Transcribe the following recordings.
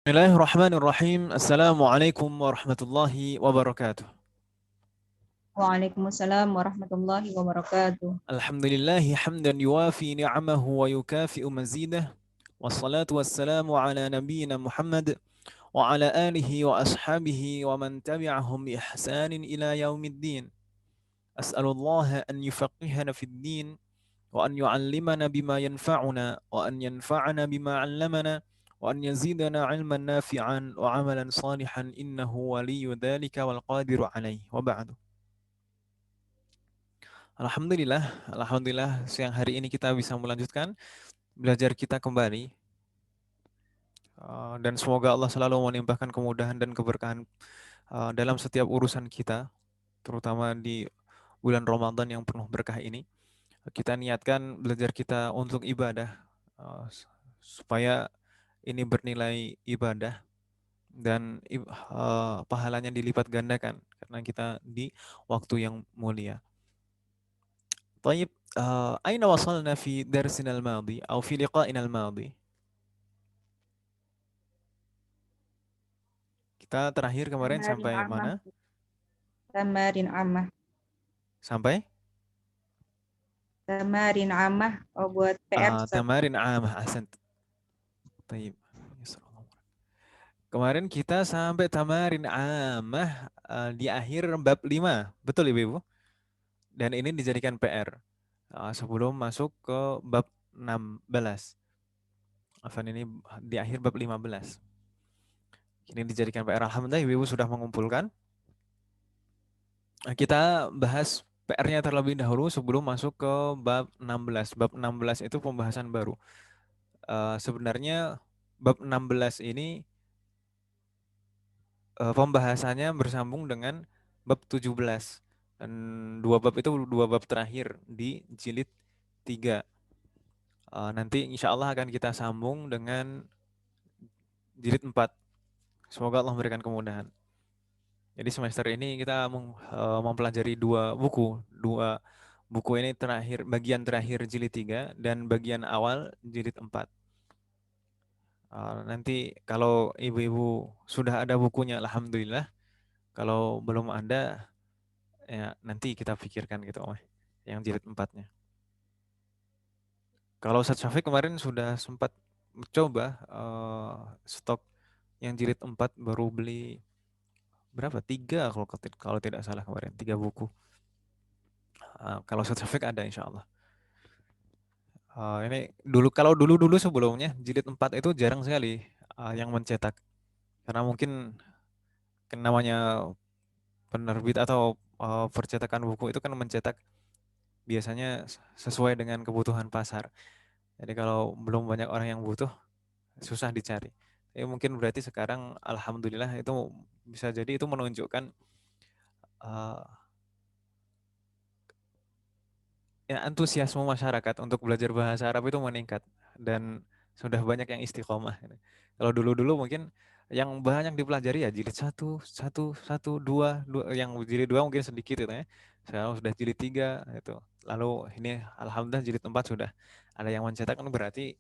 Bismillahirrahmanirrahim. Assalamualaikum warahmatullahi wabarakatuh. Waalaikumsalam warahmatullahi wabarakatuh. Alhamdulillahi hamdan yuwafi ni'amahu wa yukafi'u mazidah. Wassalatu wassalamu ala nabiyyina Muhammad wa ala alihi wa ashabihi wa man tabi'ahum bi ihsanin ila yaumiddin. As'alullaha an yufaqihana fid din wa an yu'allimana bima yanfa'una wa an yanfa'ana bima 'allamana wa an yazidana 'ilman nafi'an wa 'amalan salihan innahu waliyyu dzalika wal qadiru 'alaihi wa ba'du. Alhamdulillah siang hari ini kita bisa melanjutkan belajar kita kembali. Dan semoga Allah selalu melimpahkan kemudahan dan keberkahan dalam setiap urusan kita, terutama di bulan Ramadan yang penuh berkah ini. Kita niatkan belajar kita untuk ibadah, supaya ini bernilai ibadah dan pahalanya dilipat gandakan karena kita di waktu yang mulia. طيب أين وصلنا في درسنا الماضي أو في لقائنا الماضي؟ Kita terakhir kemarin Tamarin sampai amah, mana? tamarin amah, Sampai tamarin amah. Oh, buat PR Ustaz. tamarin amah ahsant. طيب. Kemarin kita sampai tamarin amah di akhir bab 5. Betul Ibu? Dan ini dijadikan PR sebelum masuk ke bab 16. Afan ini di akhir bab 15. Ini dijadikan PR. Alhamdulillah Ibu sudah mengumpulkan. Kita bahas PR-nya terlebih dahulu sebelum masuk ke bab 16. Bab 16 itu pembahasan baru. Sebenarnya bab 16 ini pembahasannya bersambung dengan bab 17. Dan dua bab itu dua bab terakhir di jilid 3. Nanti insya Allah akan kita sambung dengan jilid 4. Semoga Allah memberikan kemudahan. Jadi semester ini kita mempelajari dua buku. Dua buku ini terakhir, bagian terakhir jilid 3 dan bagian awal jilid 4. Nanti kalau ibu-ibu sudah ada bukunya, alhamdulillah. Kalau belum ada, ya nanti kita pikirkan gitu, yang jilid 4-nya. Kalau Ustadz Syafiq kemarin sudah sempat coba stok yang jilid 4 baru beli berapa? 3 kalau tidak salah kemarin, 3 buku. Kalau Ustadz Syafiq ada insya Allah. Ini kalau dulu sebelumnya jilid 4 itu jarang sekali yang mencetak. Karena mungkin namanya penerbit atau percetakan buku itu kan mencetak biasanya sesuai dengan kebutuhan pasar. Jadi kalau belum banyak orang yang butuh, susah dicari. Mungkin berarti sekarang alhamdulillah itu bisa jadi itu menunjukkan ya, antusiasme masyarakat untuk belajar bahasa Arab itu meningkat dan sudah banyak yang istiqomah. Kalau dulu-dulu mungkin yang banyak dipelajari ya jilid 1, 1, 1, 2, 2, yang jilid 2 mungkin sedikit gitu ya. Sekarang sudah jilid 3 itu. Lalu ini alhamdulillah jilid 4 sudah ada yang mencetak, kan berarti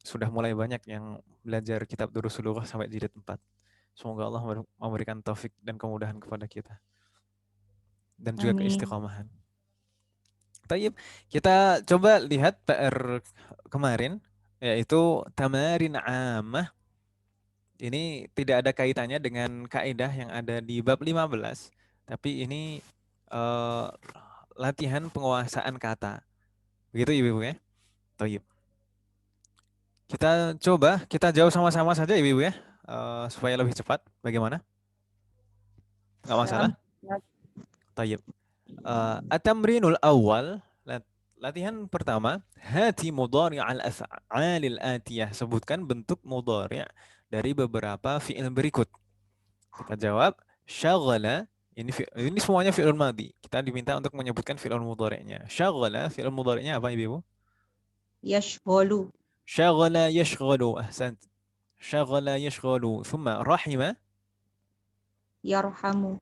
sudah mulai banyak yang belajar kitab Durus Lughah sampai jilid 4. Semoga Allah memberikan taufik dan kemudahan kepada kita dan juga Amin. keistiqomahan. Tayyib, kita coba lihat PR kemarin, yaitu tamarin amah. Ini tidak ada kaitannya dengan kaidah yang ada di bab 15, tapi ini latihan penguasaan kata. Begitu Ibu ya? Tayyib. Kita jawab sama-sama saja Ibu ya, supaya lebih cepat. Bagaimana? Nggak masalah? Salam. Tayyib. At-tamrinul awal, latihan pertama, hati mudhari' al-af'alil atiyah. Sebutkan bentuk mudhari' dari beberapa fi'il berikut. Kita jawab, syaghala, ini semuanya fi'il madhi. Kita diminta untuk menyebutkan fi'il mudhari'nya. Syaghala, fi'il mudhari'nya apa Ibu? Yashghulu. Syaghala yashghalu, ahsant. Syaghala yashghalu. Thumma rahima Yarhamu.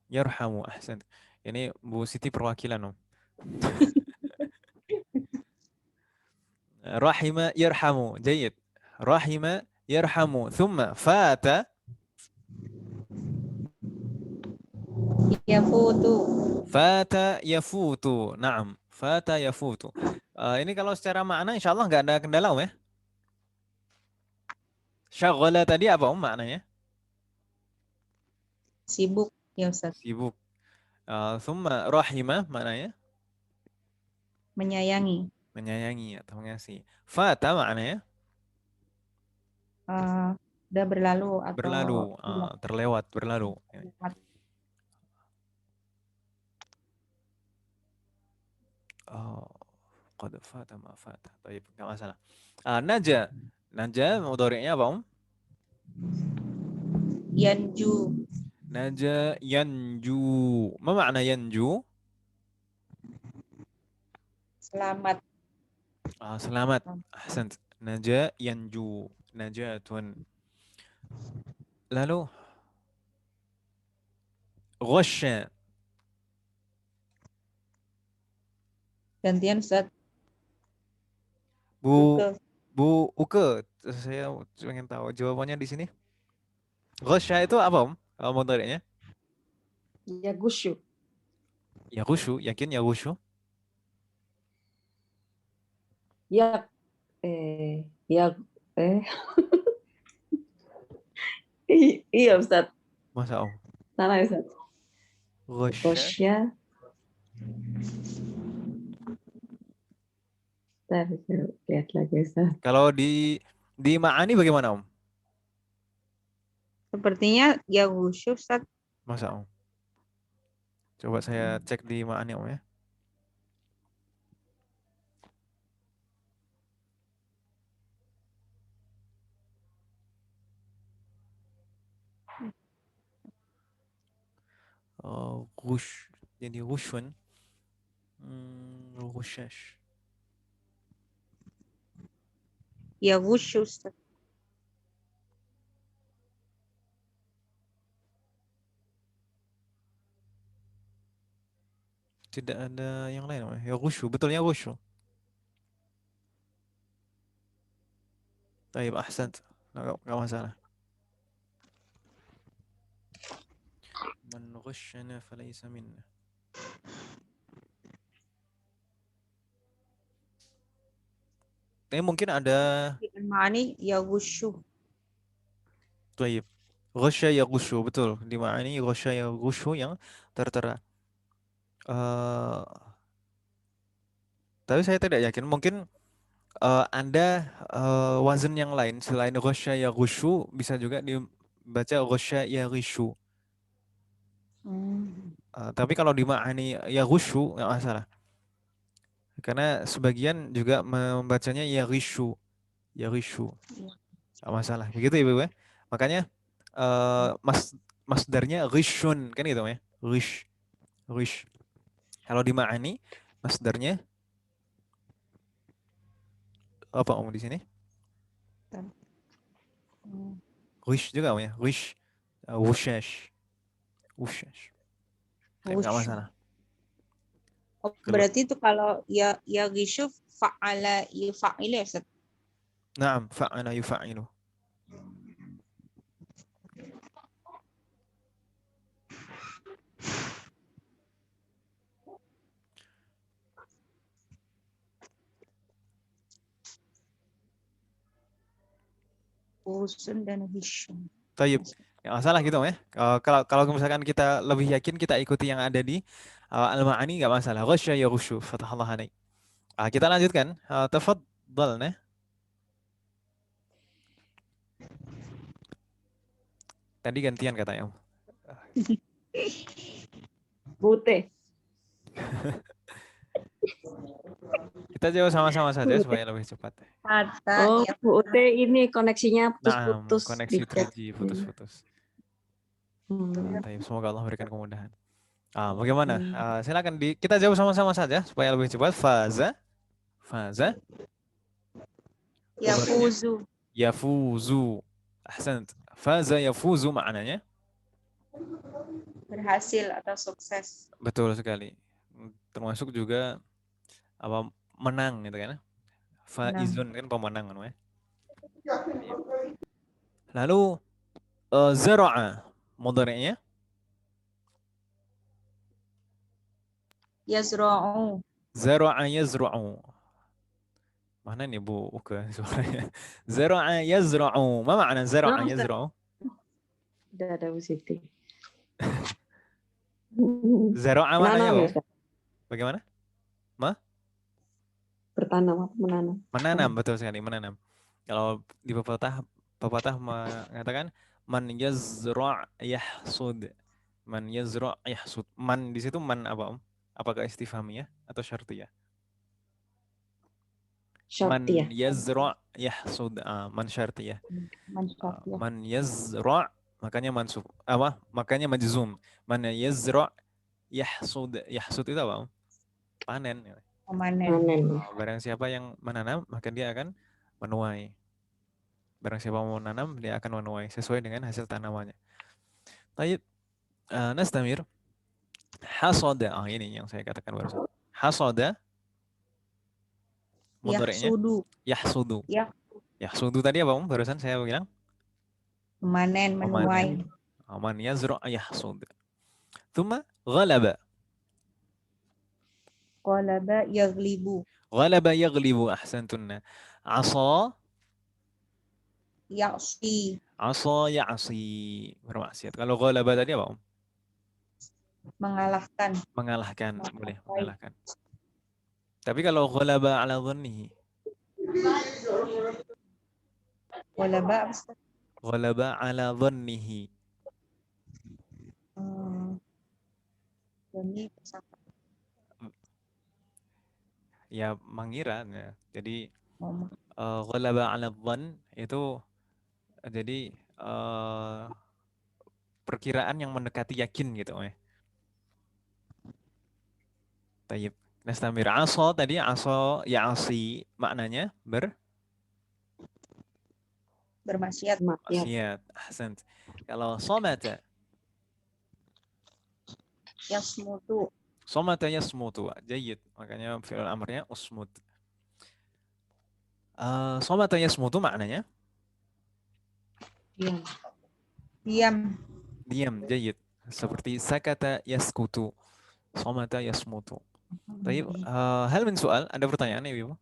yarhamu, ahsant. Ini Bu Siti perwakilan. Rahima yarhamu. Jayid. Rahima yarhamu. Thumma fata. Yafutu. Fata yafutu. Naam. Fata yafutu. Ini kalau secara makna insya Allah nggak ada kendala ya. Syaghala tadi apa maknanya? Sibuk ya Ustaz. Sibuk. Thumma rahimah maknanya? Menyayangi. Menyayangi atau mengasihi. Fata maknanya? Udah berlalu Berlalu, atau hilang. terlewat, berlalu. Oh, qad fata ma fata. Baik, nggak masalah. Naja. Naja mudhari'nya apa, Yanju. Naja yanju. Ma makna yanju? Selamat. Selamat. Ahsant. Naja yanju. Najatun. Lalu ghasya. Gantian Ustaz. Bu Uke. Bu Uke. Saya pengen tahu jawabannya di sini. Ghasya itu apa, mudhari'nya? Yagushu. Yaghushu, yakin yaghushu? Ya, ya, iya Ustaz. Masa Salah ya Ustaz. Ghasya. Gosya. Ntar saya lihat lagi Ustaz. Kalau di Ma'ani bagaimana, Om? Sepertinya Yagushu Ustaz. Masa, Om? Coba saya cek di Ma'ani, Om ya. Ghush. Jadi ghushun. Ghushash. Yagushu Ustaz. Tidak ada yang lain, Om. Ya ghushu, betulnya ghushu. Taib, ahsant. Nggak masalah. Man ghushana falaysa minna. Tapi mungkin ada Ma'ani Yagushu. taib. Ghusya ya ghushu, betul. Di Ma'ani ghusya ya ghushu yang tertera. Tapi saya tidak yakin. Mungkin ada wazan yang lain selain ghusya ya ghushu, bisa juga dibaca ghusya ya ghishu. Tapi kalau di Ma'ani ya ghushu nggak masalah. Karena sebagian juga membacanya ya ghishu. Ya ghishu. Nggak masalah. Begitu Ibu ya. Makanya masdarnya ghishun kan gitu ya. Ghish. Ghish. Kalau di Ma'ani masdarnya apa Om di sini? Ghish juga Om ya. Ghish. Wushash. Wushash. Nggak masalah. Oh, berarti itu kalau Yagishu fa'ala yufa'ilu ya Ustaz. Naam, fa'ala yufa'ilu. Usun dan Hisham. Tayyib. Nggak masalah gitu ya. Kalau misalkan kita lebih yakin kita ikuti yang ada di Al-Ma'ani nggak masalah. Ghasya ya ghusyu. Fatahallah alaik. Kita lanjutkan. Tafadhal nah. Tadi gantian katanya Om. Bute. Kita jawab sama-sama saja supaya lebih cepat. Oh, Bute ini koneksinya putus-putus. Koneksi 3G putus-putus. Semoga Allah berikan kemudahan. Bagaimana? Silakan kita jawab sama-sama saja supaya lebih cepat. Faza. Yafuzu. Yafuzu. Ahsant. Faza yafuzu maknanya? Berhasil atau sukses. Betul sekali. Termasuk juga apa menang gitu kan? Faizun kan pemenang kan ya. Lalu zara'a mudhari'nya Yazra'u. zara'a yazra'u. Mana nih Bu Uke suaranya? Zara'a yazra'u. Ma makna zara'a Oh, yazra'u? udah ada Bu Siti. Zara'a maknanya Menanam apa? ya, Ustaz? Bagaimana? Bertanam apa menanam? Menanam, betul sekali, menanam. Kalau di pepatah mengatakan man yazra' yahsud. Man yazra' yahsud. Man di situ man apa, Om? Apakah istifhamiyah atau syartiyah? Man Syartiyah. yazra' yahsud. Man syartiyah. Mansyatiyah. Man yazra' makanya mansub. Apa? Makanya majzum. Man yazra' yahsud. Yahsud itu apa, Om? Panen. Memanen. Panen. Barang siapa yang menanam, maka dia akan menuai. Barang siapa mau menanam, dia akan menuai sesuai dengan hasil tanamannya. Baik, nastamir. Hasada. Ini yang saya katakan barusan. Hasada. Mudhari'nya. Yahsudu. Yahsudu. Ya. Yahsudu tadi apa, Om? Barusan saya bilang. Memanen, menuai. Man yazra' yahsud. Thumma ghalaba. Qalaba yaglibu. Ghalaba yaglibu. Ahsantunna. Asa. Ya'si. Asa ya'si. Bermaksiat. Kalau ghalaba tadi apa, Om? Mengalahkan. Mengalahkan. Boleh, mengalahkan. Tapi kalau ghalaba ala dhannihi. Qalaba. Ghalaba ala dhannihi. Ini Ya, mengira. Ya. Jadi ghalaba ala dhann itu jadi perkiraan yang mendekati yakin gitu, ya. Tayyib. Nastamir. Asa tadi asa ya'si maknanya bermaksiat. bermaksiat. Ahsant. Kalau somata. Yasmutu. Somata yasmutu. Jayyid. Makanya fi'il amrnya usmut. Somata yasmutu maknanya Diam. Diam. diam. Jayyid. Seperti sakata yaskutu. Somata yasmutu. Tayyib. Hal min soal. Ada pertanyaan ya, Ibu?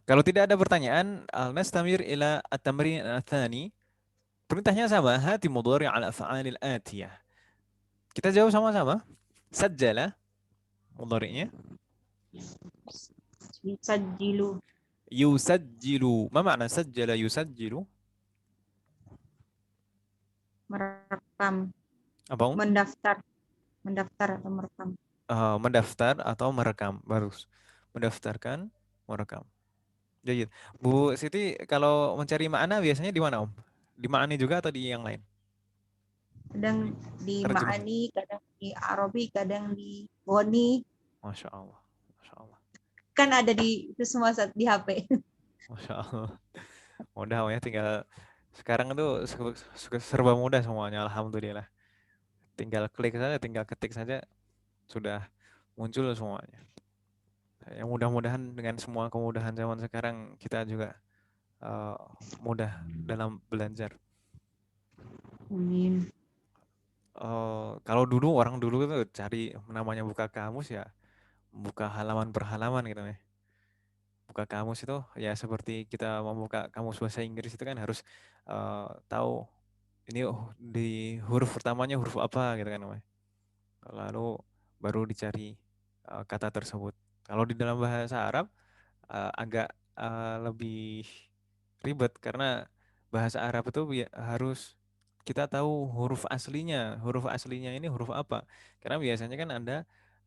Kalau tidak ada pertanyaan, nastamir ila at-tamrin ats-tsani. Perintahnya sama, hati mudhari' ala af'alil atiyah. Kita jawab sama-sama. Sajjala mudhari'nya. Yusajjilu. Yusajjilu. Ma makna sajjala yusajjilu? Merekam. Apa? Mendaftar. Mendaftar atau merekam. Mendaftar atau merekam. Bagus. Mendaftarkan, merekam. Jadi, Bu Siti kalau mencari makna biasanya di mana, Om? Di Ma'ani juga atau di yang lain? Kadang di Terjemah. Ma'ani, kadang di Arabi, kadang di Boni. Masya Allah. Masya Allah. Kan ada di itu semua saat di HP. Masya Allah. Mudah ya, tinggal sekarang itu serba mudah semuanya, alhamdulillah. Tinggal klik saja, tinggal ketik saja, sudah muncul semuanya. Ya, mudah-mudahan dengan semua kemudahan zaman sekarang kita juga mudah dalam belajar. Amin. Kalau dulu orang dulu itu cari namanya buka kamus ya, buka halaman per halaman gitu ya. Buka kamus itu ya seperti kita membuka kamus bahasa Inggris itu kan harus tahu ini di huruf pertamanya huruf apa gitu kan, lalu baru dicari kata tersebut. Kalau di dalam bahasa Arab agak lebih ribet karena bahasa Arab itu harus kita tahu huruf aslinya. Huruf aslinya ini huruf apa? Karena biasanya kan ada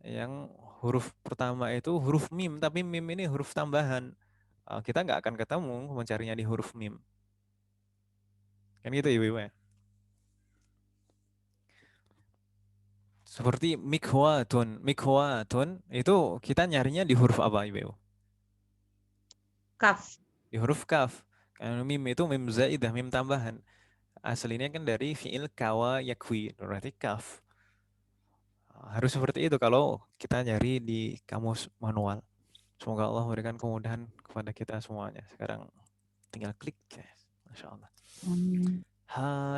yang huruf pertama itu huruf mim, tapi mim ini huruf tambahan. Kita nggak akan ketemu mencarinya di huruf mim. Kan gitu Ibu ya? Seperti mikhwatun. Mikhwatun itu kita nyarinya di huruf apa Ibu? Kaf. Di huruf kaf. Karena mim itu mim zaidah, mim tambahan. Aslinya kan dari fi'il kawa yakwi, berarti kaf. Harus seperti itu kalau kita nyari di kamus manual. Semoga Allah memberikan kemudahan kepada kita semuanya. Sekarang tinggal klik. Masya Allah.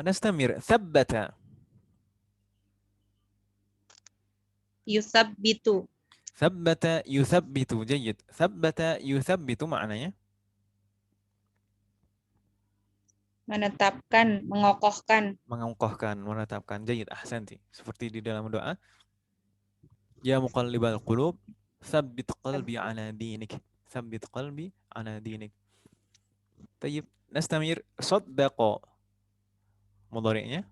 Nastamir. Thabbata. Yusabbitu. Thabbata yuthabbitu. Jayid. Thabbata yuthabbitu maknanya? Menetapkan, mengokohkan. Mengokohkan, menetapkan. Jayid. Ahsanti. Seperti di dalam doa. Ya muqallibal qulub. Thabbit qalbi ala dinik. Thabbit qalbi ala dinik. Tayyib. Nastamir. Saddaqa. Mudhari'nya?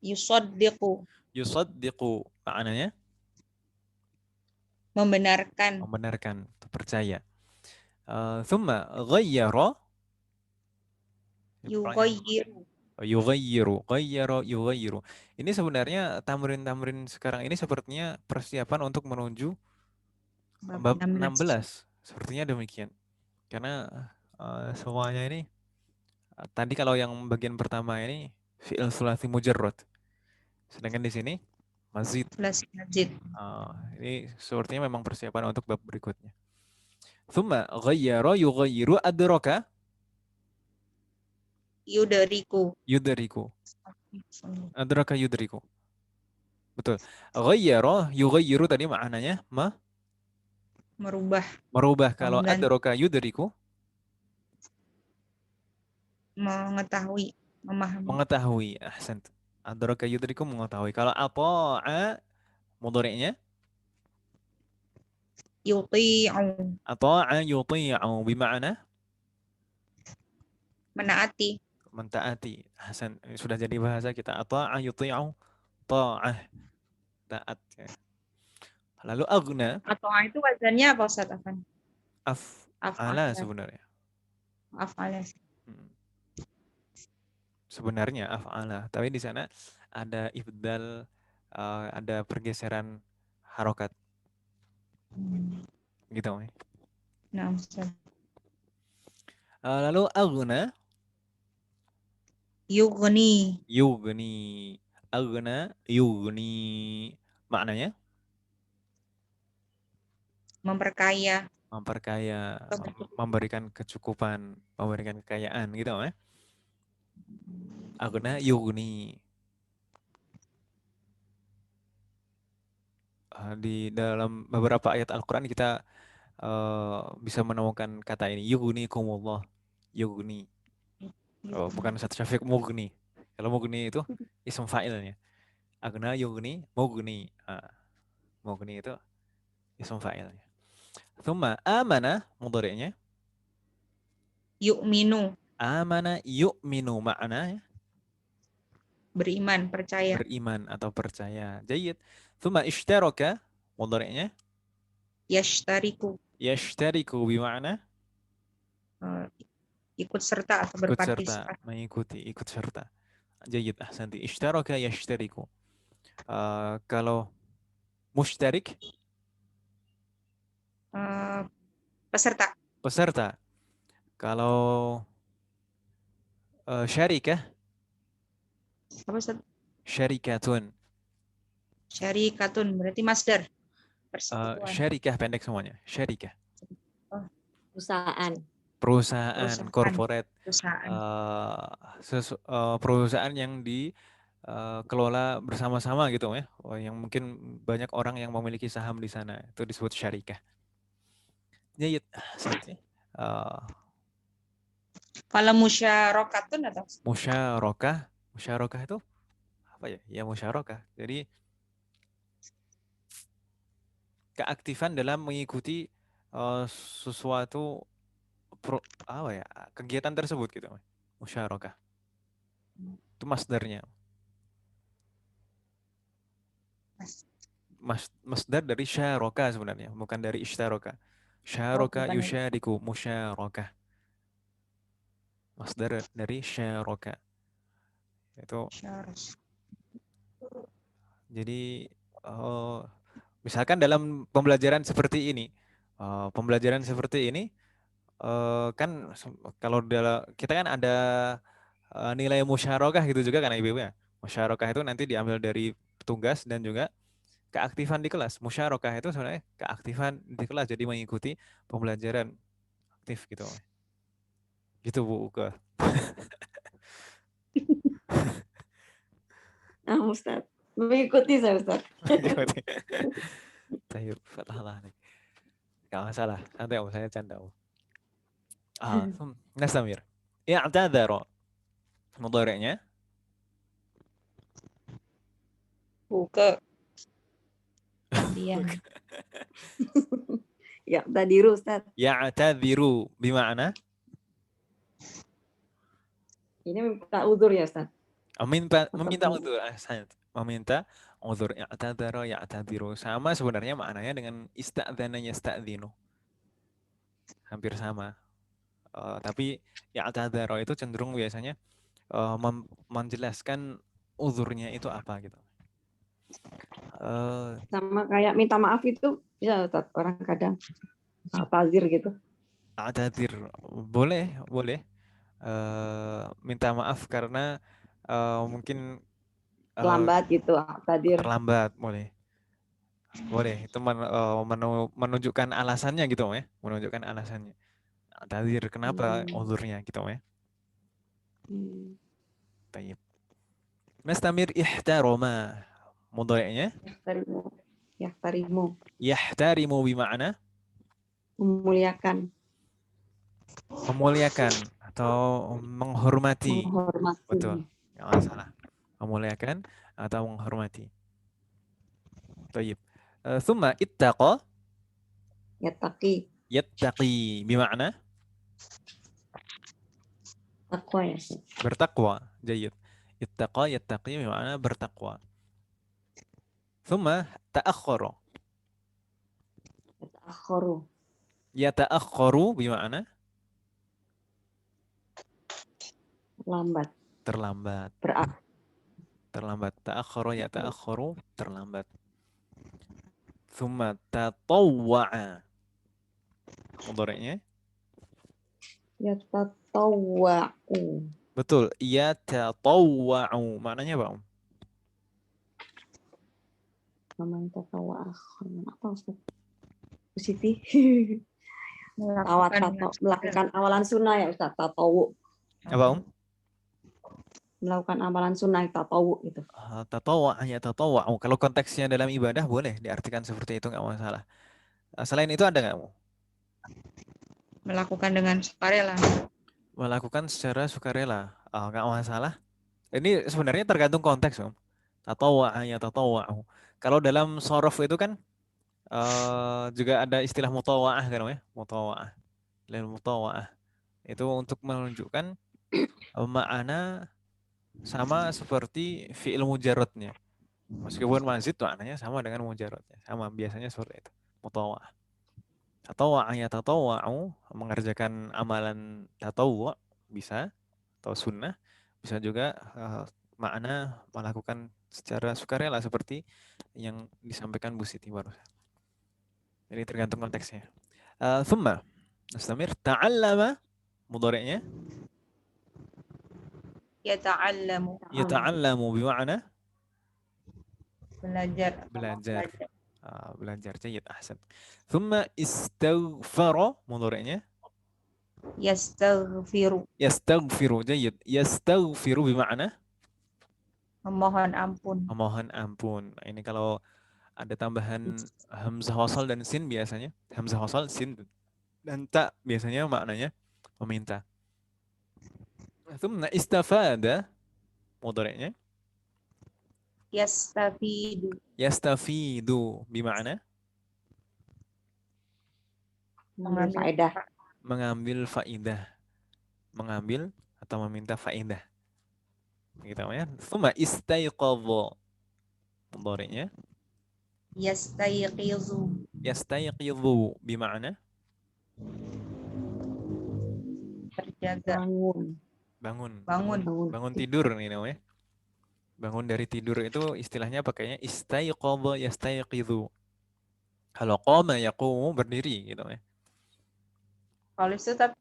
Yusaddiqu. Yusaddiqu. Maknanya? Membenarkan. Membenarkan. Percaya. Thumma ghayyara. Yughayyiru. Yughayyiru. Ghayyara yughayyiru. Ini sebenarnya tamrin-tamrin sekarang ini sepertinya persiapan untuk menuju bab 16. Sepertinya demikian. Karena semuanya ini tadi kalau yang bagian pertama ini fi'il sulasi mujarrad. Sedangkan di sini mazid. Mazid. Ini sepertinya memang persiapan untuk bab berikutnya. Thumma ghayyara yughayyiru adraka. Yudariku. Yudariku. Adraka yudriku. Betul. Ghayyara yughayyiru tadi maknanya merubah. Merubah. Kalau adraka yudriku mengetahui, memahami. Mengetahui. Ahsan. Adraka yudriku mengetahui. Kalau ata'a mudhari'nya yuti'u. Ata'a yuti'u bima'na menaati. Mentaati. Hasan, sudah jadi bahasa kita. Ata'a yuti'u ta'ah. Taat. Lalu aghna. Ata'a itu wazannya apa Ustaz Afan? Af'ala sebenarnya. Af'ala. Sebenarnya af'ala. Tapi di sana ada ibdal, ada pergeseran harokat. Gitu. Nah, Ustaz. Lalu aghna. Yughni. Yughni. Aghna yughni. Maknanya? Memperkaya. Memperkaya, memberikan kecukupan, memberikan kekayaan gitu ya. Aghna yughni. Di dalam beberapa ayat Al-Quran kita bisa menemukan kata ini. Yughnikumullah. Yughni. Bukan satu syafiq mughni. Kalau mughni itu ism fa'ilnya. Aghna yughni mughni. Mughni itu ism fa'ilnya. Thumma amana mudhari'nya. Yu'minu. Amana yu'minu maknanya beriman, percaya. Beriman atau percaya. Jayyid. Thumma ishtaraka mudhari'nya. Yashtariku. Yashtariku bima'na ikut serta atau berpartisipasi. Mengikuti, ikut serta. Jayyid, ahsanti. Ishtaraka yashtariku. Kalau mushtarik peserta. Peserta. Kalau syarikah. Apa Ustaz? Syarikatun. Syarikatun berarti masdar. Syarikah pendek semuanya. Syarikah. Perusahaan. Perusahaan, corporate. Perusahaan. Perusahaan yang dikelola bersama-sama gitu ya. Yang mungkin banyak orang yang memiliki saham di sana. Itu disebut syarikah. Jayyid. Kalau musyarakatun atau? Musyarakah itu apa ya? Ya musyarakah. Jadi keaktifan dalam mengikuti sesuatu kegiatan tersebut gitu. Musyarakah. Itu masdarnya. Masdar dari syaraka sebenarnya, bukan dari ishtaraka. Syaraka yusyariku, musyarakah. Masdar dari syaraka. Itu. Jadi misalkan dalam pembelajaran seperti ini, kan kalau kita kan ada nilai musyarakah gitu juga kan Ibu ya. Musyarakah itu nanti diambil dari tugas dan juga keaktifan di kelas. Musyarakah itu sebenarnya keaktifan di kelas, jadi mengikuti pembelajaran aktif gitu. Gitu Bu Uke. Nah, Ustaz. Mengikuti saya, Ustaz. Mengikuti. Tayyib, fatahlah nih. Gak masalah, santai Om, saya canda Om. Nastamir. I'tadzara. Mudhari'nya Buka. Diam. Ya, tadiru, Ustaz. ya'tadziru bima'na Ini minta udur ya, Ustaz. meminta uzur. Meminta uzur. I'tadzara ya'tadziru. Sama sebenarnya maknanya dengan ista'dzana yasta'dzinu. Hampir sama. Tapi ya'tadzara itu cenderung biasanya menjelaskan uzurnya itu apa gitu. Sama kayak minta maaf itu bisa, Ustaz. Orang kadang tazir gitu. A'tadzir boleh. Minta maaf karena mungkin Lambat gitu, tadir. terlambat, boleh itu menunjukkan alasannya gitu ya, menunjukkan alasannya. A'tadzir kenapa uzurnya gitu ya. Baik. Nastamir ihtaroma. Mudhari'nya Yahtarimu. yahtarimu bima'na Memuliakan. memuliakan atau menghormati. Menghormati. Betul. Nggak salah. Memuliakan atau menghormati. Baik. Thumma ittaqa Yattaqi. yattaqi bima'na Takwa ya. bertakwa. Jayid. Ittaqa yattaqi bima'na bertakwa. Thumma ta'akhkhara. Yatakhoru. Yata'akhkharu bima'na Lambat. terlambat. Terlambat. Ta'akhkhara yata'akhkharu terlambat. Thumma tatawwa'a. Mudhari'nya Yatatawwa'u. betul. Yatatawwa'u. Maknanya apa, Om? Namanya tatawwa'a. Apa, Ustaz? Siti. Melakukan amalan sunnah ya, Ustaz. Tatawu. Apa, Om? Melakukan amalan sunnah tatawu gitu. Tatawwa' yatatawwa'u. Kalau konteksnya dalam ibadah boleh diartikan seperti itu, nggak masalah. Selain itu ada nggak, Om? Melakukan dengan sukarela. Melakukan secara sukarela. Nggak masalah. Ini sebenarnya tergantung konteks, Om. Tatawwa'a yatatawwa'u. Kalau dalam shorof itu kan juga ada istilah mutawa'ah kan ya, mutawa'ah. Lil mutawa'ah. Itu untuk menunjukkan makna sama seperti fi'il mujarradnya. Meskipun mazid maknanya sama dengan mujarradnya. Sama biasanya seperti itu. Mutawa'ah. Tatawwa'a yatatawwa'u mengerjakan amalan tatawwu' bisa atau sunnah, bisa juga makna melakukan secara sukarela seperti yang disampaikan Bu Siti barusan. Jadi tergantung konteksnya. Thumma nastamir ta'allama mudhari'nya Yata'allamu. yata'allamu bima'na Belajar. belajar. Belajar jayyid ahsan. Thumma istaghfara mudhari'nya Yastaghfiru. yastaghfiru jayyid. Yastaghfiru bima'na Memohon ampun. memohon ampun. Ini kalau ada tambahan hamzah wasal dan sin biasanya. Hamzah wasal, sin dan ta biasanya maknanya meminta. Thumma istafada mudhari'nya Yastafidu. yastafidu bima'na Mengambil faedah. mengambil faidah. Mengambil atau meminta faidah. Gitu ya. Thumma istaiqadha mudhari'nya Yastayqizu. yastaiqidhu bima'na Berjaga. Bangun. Bangun tidur nih namanya. Bangun dari tidur itu istilahnya pakainya istaiqadha yastaiqidhu. Kalau qama yaqumu berdiri gitu ya. Kalau itu tetap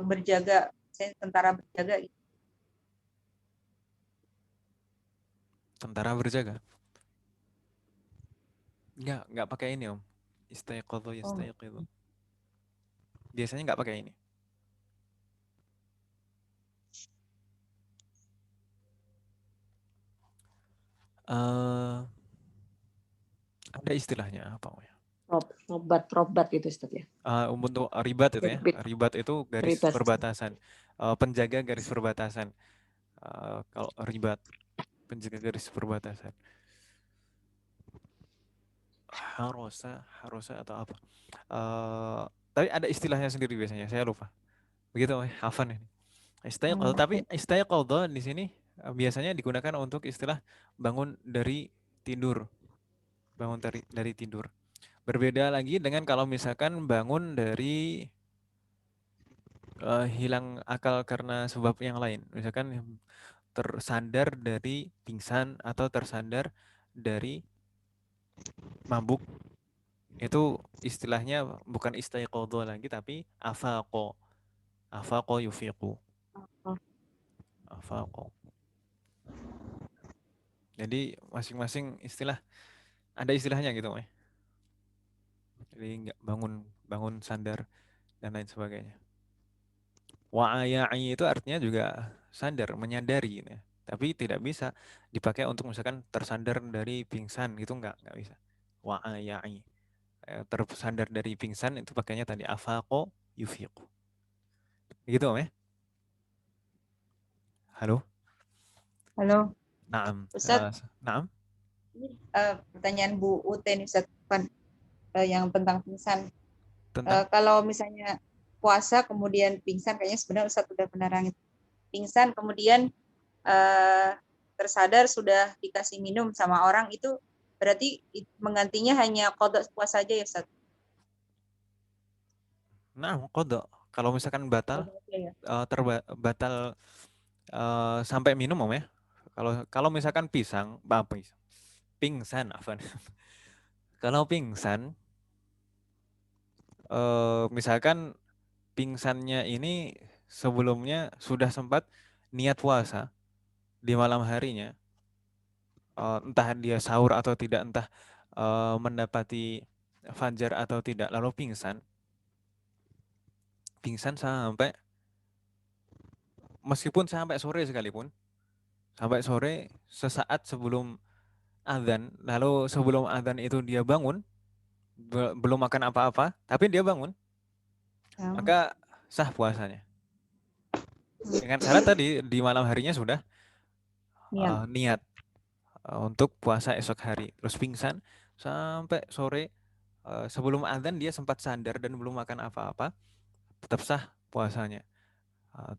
berjaga, tentara berjaga. Tentara berjaga. Enggak pakai ini Om. Istaiqadha Oh, yastaiqidhu. Biasanya enggak pakai ini. Ada istilahnya apa Om ya? Robat gitu Ustaz ya. Untuk ribat itu ya. Repeat, Ribat itu garis ribas. perbatasan. Penjaga garis perbatasan. Kalau ribat, penjaga garis perbatasan. Harosa atau apa? Tapi ada istilahnya sendiri biasanya. Saya lupa. Begitu, Hafan ini. Istaiqadha, tapi istaiqadha di sini biasanya digunakan untuk istilah bangun dari tidur. Bangun dari tidur. Berbeda lagi dengan kalau misalkan bangun dari hilang akal karena sebab yang lain. Misalkan tersandar dari pingsan atau tersandar dari mabuk. Itu istilahnya bukan istaiqadha lagi tapi afaqo. Afaqo yufiqu. Afaqo. Jadi masing-masing istilah ada istilahnya gitu, Mas. Jadi nggak bangun sandar dan lain sebagainya. Wa'aya'i itu artinya juga sadar, menyadari gitu ya. Tapi tidak bisa dipakai untuk misalkan tersandar dari pingsan gitu nggak bisa. Wa'aya'i. Tersandar dari pingsan itu pakainya tadi afaqo yufiqu. Gitu Om ya? Halo? halo, Naam. Ustadz. Naam. Ini pertanyaan Bu Uten Ustadz, yang tentang pingsan. Tentang Kalau misalnya puasa kemudian pingsan, kayaknya sebenarnya Ustadz udah pernah rangit. Pingsan kemudian tersadar sudah dikasih minum sama orang, itu berarti menggantinya hanya qada puasa aja ya Ustadz? qada. Kalau misalkan batal, Qada aja ya. batal sampai minum Om ya. Kalau misalkan pingsan, afan. Kalau pingsan, misalkan pingsannya ini sebelumnya sudah sempat niat puasa di malam harinya, entah dia sahur atau tidak, entah mendapati fajar atau tidak, lalu pingsan meskipun sampai sore sekalipun, sampai sore sesaat sebelum azan, lalu sebelum azan itu dia bangun, belum makan apa-apa, tapi dia bangun, maka sah puasanya. Dengan syarat tadi di malam harinya sudah niat untuk puasa esok hari. Terus pingsan sampai sore, sebelum azan dia sempat sadar dan belum makan apa-apa, tetap sah puasanya.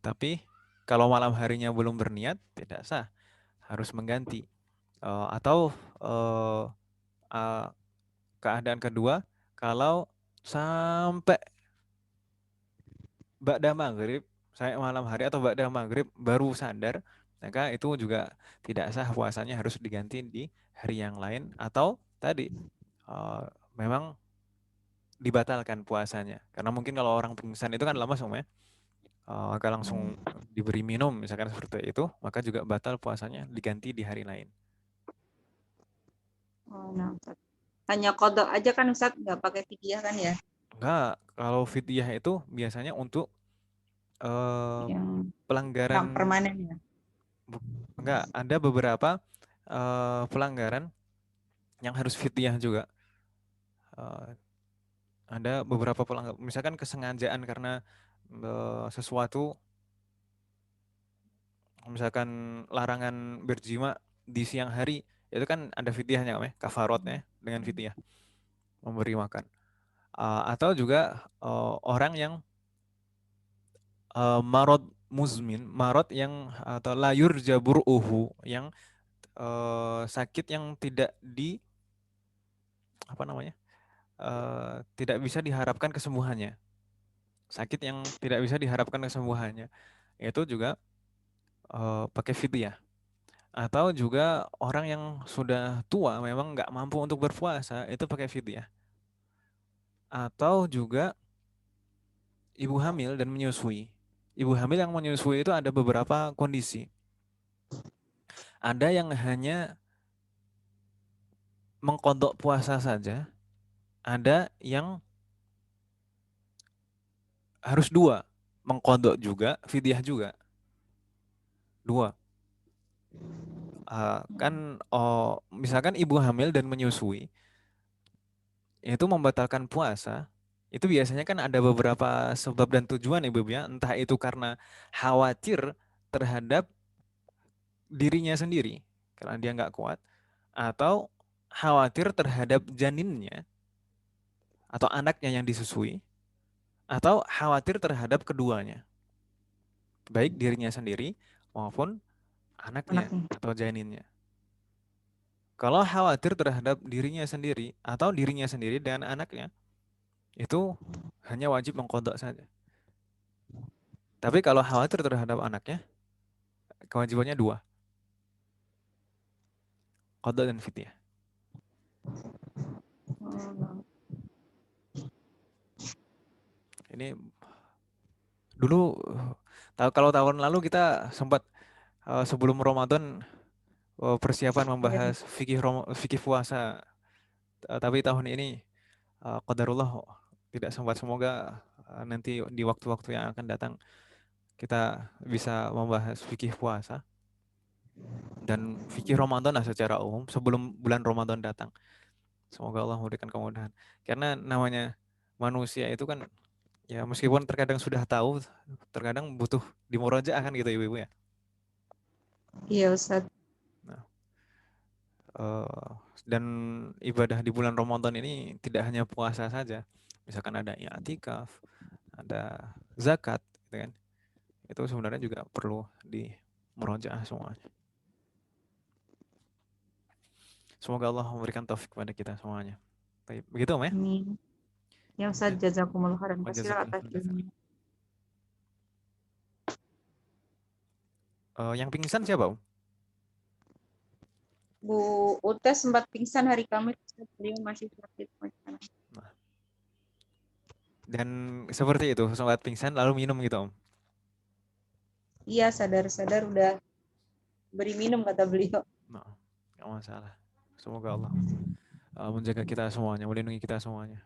Tapi kalau malam harinya belum berniat, tidak sah, harus mengganti. Atau keadaan kedua, kalau sampai ba'da maghrib, saya malam hari atau ba'da maghrib baru sadar, maka itu juga tidak sah, puasanya harus diganti di hari yang lain, atau tadi memang dibatalkan puasanya. Karena mungkin kalau orang pingsan itu kan lemas Om ya, maka langsung diberi minum misalkan seperti itu, maka juga batal puasanya, diganti di hari lain. Nah, hanya qada aja kan Ustadz, nggak pakai fidyah kan ya? Enggak, kalau fidyah itu biasanya untuk Yang pelanggaran, permanen ya. enggak, ada beberapa pelanggaran yang harus fidyah juga. Ada beberapa pelanggaran, misalkan kesengajaan karena sesuatu, misalkan larangan berjima di siang hari, itu kan ada fidyahnya Om ya, kafarotnya dengan fidyah, memberi makan. Atau juga orang yang marot muzmin, marot yang atau layur jaburuhu, yang sakit yang tidak tidak bisa diharapkan kesembuhannya, sakit yang tidak bisa diharapkan kesembuhannya, itu juga pakai fidyah. Atau juga orang yang sudah tua memang nggak mampu untuk berpuasa, itu pakai fidyah. Atau juga ibu hamil dan menyusui. Ibu hamil yang menyusui itu ada beberapa kondisi. Ada yang hanya mengqadha puasa saja, ada yang harus dua, mengqadha juga, fidyah juga, dua. Kan misalkan ibu hamil dan menyusui, itu membatalkan puasa, itu biasanya kan ada beberapa sebab dan tujuan ibu ya, entah itu karena khawatir terhadap dirinya sendiri, karena dia nggak kuat, atau khawatir terhadap janinnya, atau anaknya yang disusui, atau khawatir terhadap keduanya, baik dirinya sendiri maupun anaknya Anaknya. atau janinnya. Kalau khawatir terhadap dirinya sendiri atau dirinya sendiri dan anaknya, itu hanya wajib mengqadha saja. Tapi kalau khawatir terhadap anaknya, kewajibannya dua, qadha dan fidyah. Ini dulu kalau tahun lalu kita sempat sebelum Ramadan persiapan membahas fikih puasa. Tapi tahun ini qadarullah tidak sempat. Semoga nanti di waktu-waktu yang akan datang kita bisa membahas fikih puasa dan fikih Ramadan secara umum sebelum bulan Ramadan datang. Semoga Allah memberikan kemudahan. Karena namanya manusia itu kan ya meskipun terkadang sudah tahu, terkadang butuh dimurajaah kan gitu ibu-ibu ya. Iya Ustaz. Nah, dan ibadah di bulan Ramadan ini tidak hanya puasa saja. Misalkan ada i'tikaf, ada zakat, gitu kan. Itu sebenarnya juga perlu di murojaah semuanya. Semoga Allah memberikan taufik kepada kita semuanya. Baik, begitu Om ya? Amin. Ya Ustaz, jazakumullah khairan katsira Wajazakallahu atas khairan. ilmunya. Yang pingsan siapa Om? Bu Ute sempat pingsan hari Kamis, beliau masih sakit. Nah. Dan seperti itu, sempat pingsan lalu minum gitu Om? Iya, sadar-sadar udah beri minum kata beliau. Nah, nggak masalah. Semoga Allah menjaga kita semuanya, melindungi kita semuanya.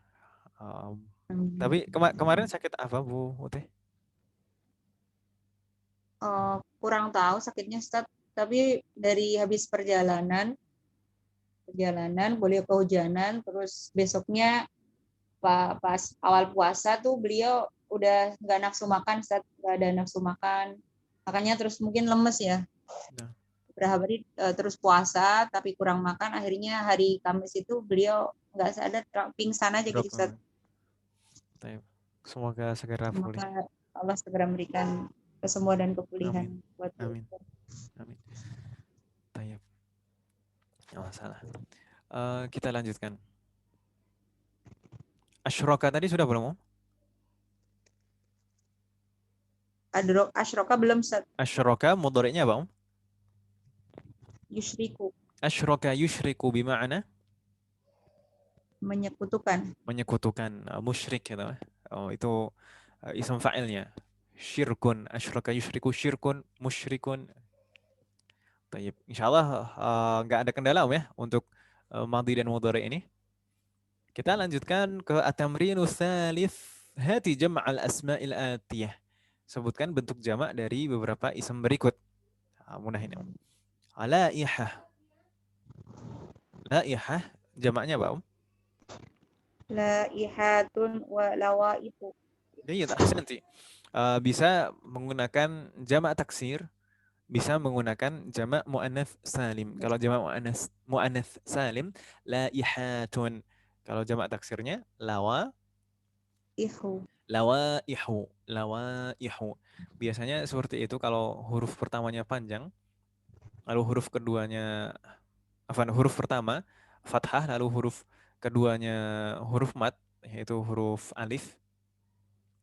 Tapi kemarin sakit apa Bu Uteh? Kurang tahu sakitnya Ustaz, tapi dari habis perjalanan beliau kehujanan, terus besoknya pas awal puasa tuh beliau udah nggak nafsu makan Ustaz, nggak ada nafsu makan, makanya terus mungkin lemes ya. Nah. Beberapa hari terus puasa tapi kurang makan, akhirnya hari Kamis itu beliau nggak sadar, pingsan aja gitu Ustaz. Semoga segera pulih. Semoga Allah segera memberikan kesembuhan dan kepulihan buat Amin. Amin. Tayyib. Nggak masalah. Kita lanjutkan. Asyraka tadi sudah belum? Asyraka belum Ustaz. Asyraka mudhari'nya apa? Yusyriku. Asyraka yusyriku bima'na? Menyekutukan. Menyekutukan, musyrik gitu. Itu isim fa'ilnya. Syirkun, asyraka yusyriku syirkun, musyrikun. Tayyib. Insyaallah nggak ada kendala Om ya untuk madhi dan mudhari ini. Kita lanjutkan ke at-tamrinu tsalits. Hati jam' al-asma'il atiyah. Sebutkan bentuk jamak dari beberapa isim berikut. Mudah ini Om. Laihah. Laihah jamaknya apa Om? Laihatun wa lawaihu. Iya, ahsanti. Bisa menggunakan jamak taksir, bisa menggunakan jamak muannats salim. Kalau jamak muannats salim, laihatun. Kalau jamak taksirnya lawaihu. Biasanya seperti itu kalau huruf pertamanya panjang, lalu huruf keduanya huruf pertama fathah, lalu huruf keduanya huruf mat, yaitu huruf alif.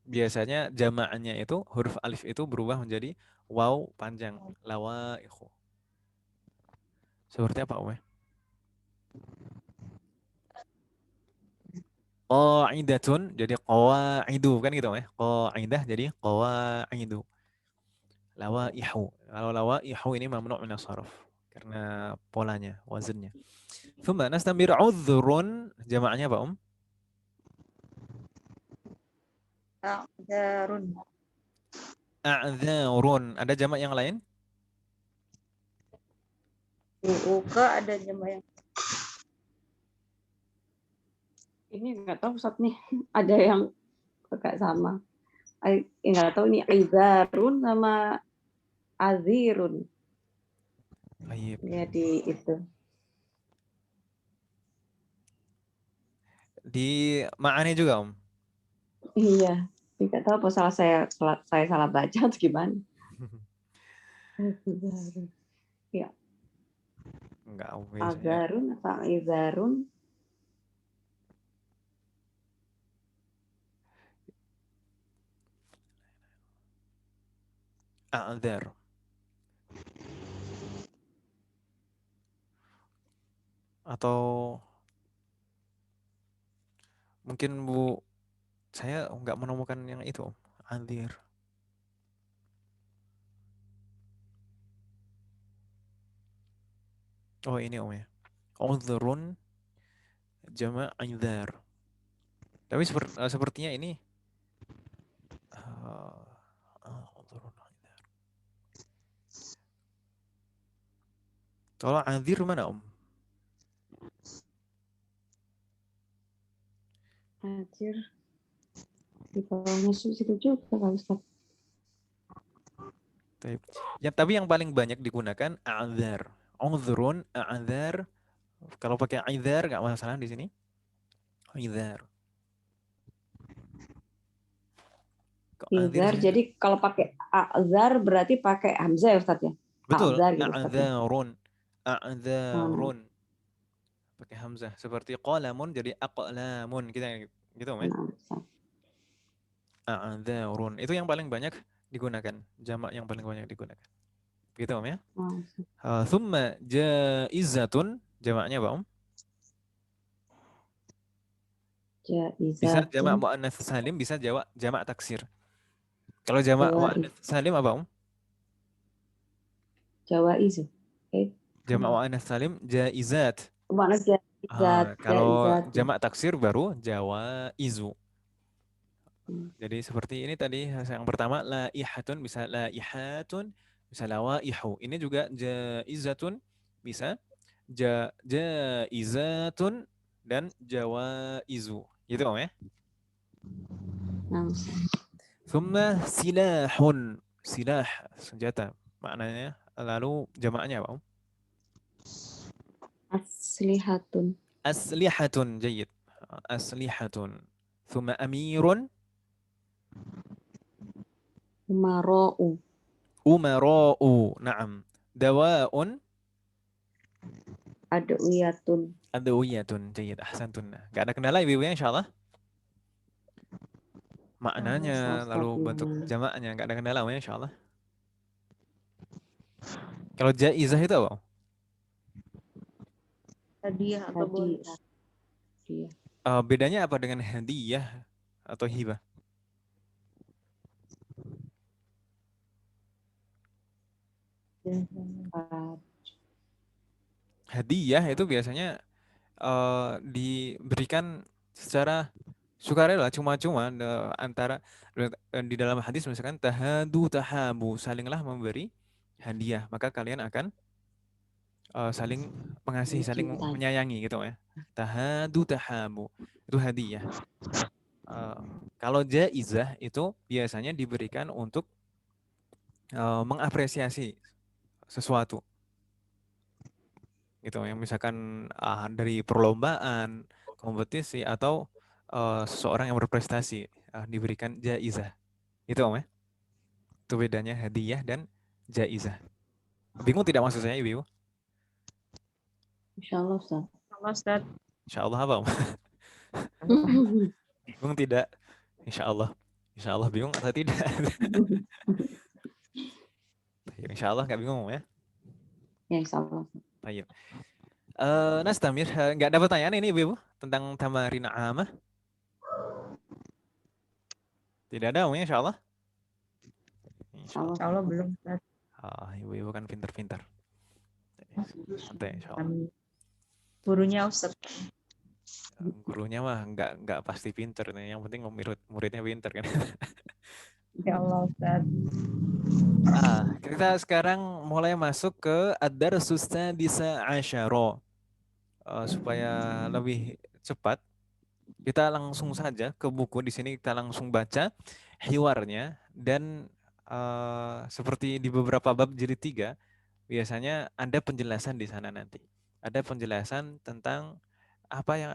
Biasanya jamaahnya itu huruf alif itu berubah menjadi waw panjang, lawaihu. Seperti apa Om? Qaidatun jadi qawaidu kan gitu ya. Qaidah jadi qawaidu. Lawaihu. Kalau lawaihu ini mamnu' min as-sarf. karena polanya, wazannya. Thumma nastamir udhrun, jamaknya apa, A'dzarun. A'dzarun. Ada jamak yang lain? Buka ada jemaah yang Ini nggak tahu Ustaz nih. Ada yang agak sama. Nggak tahu ini Aizarun sama Azirun. Baik. Ya di itu. Di ma'ani juga, Iya. Nggak tahu apa saya salah baca atau gimana. Azarun. Ya, Enggak, saya. Azarun atau Aizarun. A'dzar. Atau mungkin Bu, saya nggak menemukan yang itu, Adzir. Oh ini ya. Udhrun jama' Adzar. Tapi sepertinya ini udhrun Adzar. Kalau Adzir mana, Azir. Di bawahnya situ juga kalau Ustaz. Tapi yang paling banyak digunakan a'dzar. Udhrun, a'dzar. Kalau pakai a'dzar nggak masalah di sini. A'dzar. Izar. Jadi kalau pakai azar berarti pakai hamzah ya Ustaz ya? Betul, Azar gitu Ustaz ya. a'dzarun. A'dzarun. Pakai hamzah seperti qalamun jadi aqlamun kita gitu, ya. A'dzarun. Itu yang paling banyak digunakan, jamak yang paling banyak digunakan. Gitu, ya. Thumma jaizatun, jamaknya apa, Bisa jamak muannats salim, bisa jamak taksir. Kalau jamak muannats salim apa, Jawaiz. Jamak muannats salim jaizat. Makna jaizat. Kalau jamak taksir baru jawaizu. Jadi seperti ini tadi yang pertama laihatun bisa laihatun, bisa lawaihu. Ini juga jaizatun bisa jaizatun dan jawaizu. Gitu, ya. Thumma silahun. Silah, senjata. Maknanya lalu jamaknya apa, Aslihatun. Aslihatun, jayyid. Aslihatun. Thumma amirun. Umara'u. Umara'u. Naam. Dawa'un. Adwiyatun. Adawiyatun. Jayyid. Ahsantun. Gak ada kendala ibu ya insyaAllah. Maknanya lalu bentuk jamaknya gak ada kendala ya insyaAllah. Kalau jaizah itu apa? hadiah atau bonus. Bedanya apa dengan hadiah atau hibah? Hadiah itu biasanya diberikan secara sukarela, cuma-cuma antara di dalam hadis misalkan tahadu tahabu, salinglah memberi hadiah, maka kalian akan saling mengasihi, saling menyayangi gitu, ya. Tahadu tahabu itu hadiah. Kalau jaizah itu biasanya diberikan untuk mengapresiasi sesuatu. Gitu, yang misalkan dari perlombaan, kompetisi atau seseorang yang berprestasi diberikan jaizah. Itu, ya. Itu bedanya hadiah dan jaizah. Bingung tidak maksud saya, Ibu? Insyaallah Ustaz. Ustaz. Insyaallah apa, Om? Bingung tidak? Insyaallah. Insyaallah bingung atau tidak? Insyaallah nggak bingung, ya? Ya, insyaallah. Baik. Nastamir, nggak ada pertanyaan ini Ibu tentang tamarin amah? Tidak ada, Om, ya, insyaallah. Insyaallah belum. Ibu-ibu kan pintar-pintar. Santai insyaallah. Amin. Gurunya Ustaz. Gurunya mah nggak pasti pinter nih. Yang penting muridnya pinter kan. Ya Allah Ustaz. Kita sekarang mulai masuk ke ad-darsus sadisa asyara. Supaya lebih cepat, kita langsung saja ke buku. Di sini kita langsung baca hiwarnya dan seperti di beberapa bab jilid 3 biasanya ada penjelasan di sana nanti. Ada penjelasan tentang apa yang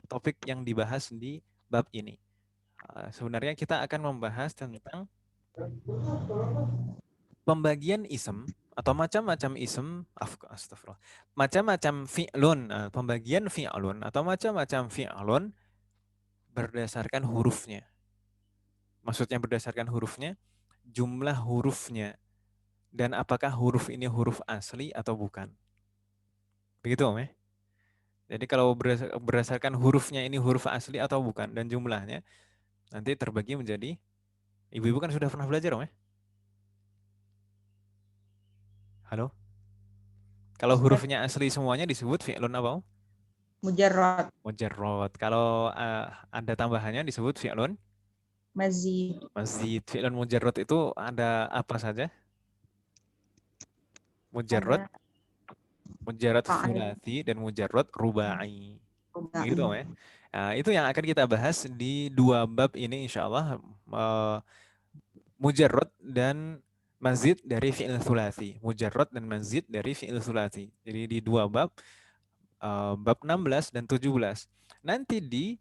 topik yang dibahas di bab ini. Sebenarnya kita akan membahas tentang pembagian isem atau macam-macam isem, astagfirullah, macam-macam fi'lun, pembagian fi'lun atau macam-macam fi'lun berdasarkan hurufnya. Maksudnya berdasarkan hurufnya, jumlah hurufnya, dan apakah huruf ini huruf asli atau bukan. Begitu Om ya? Jadi kalau berdasarkan hurufnya ini huruf asli atau bukan dan jumlahnya, nanti terbagi menjadi, ibu-ibu kan sudah pernah belajar Om ya? Halo? Kalau hurufnya asli semuanya disebut fi'lun apa Om? Mujarrad. Mujarrad. Kalau ada tambahannya disebut fi'lun Mazid. mazid. Fi'lun mujarrad itu ada apa saja? Mujarrad, Ada mujarrad fa'il. thulathi dan mujarrad rubai. Rubai. Gitu Om ya. Nah, itu yang akan kita bahas di 2 bab ini insyaallah, mujarrad dan mazid dari fi'il thulathi. Mujarrad dan mazid dari fi'il thulathi. Jadi di 2 bab, bab 16 dan 17. Nanti di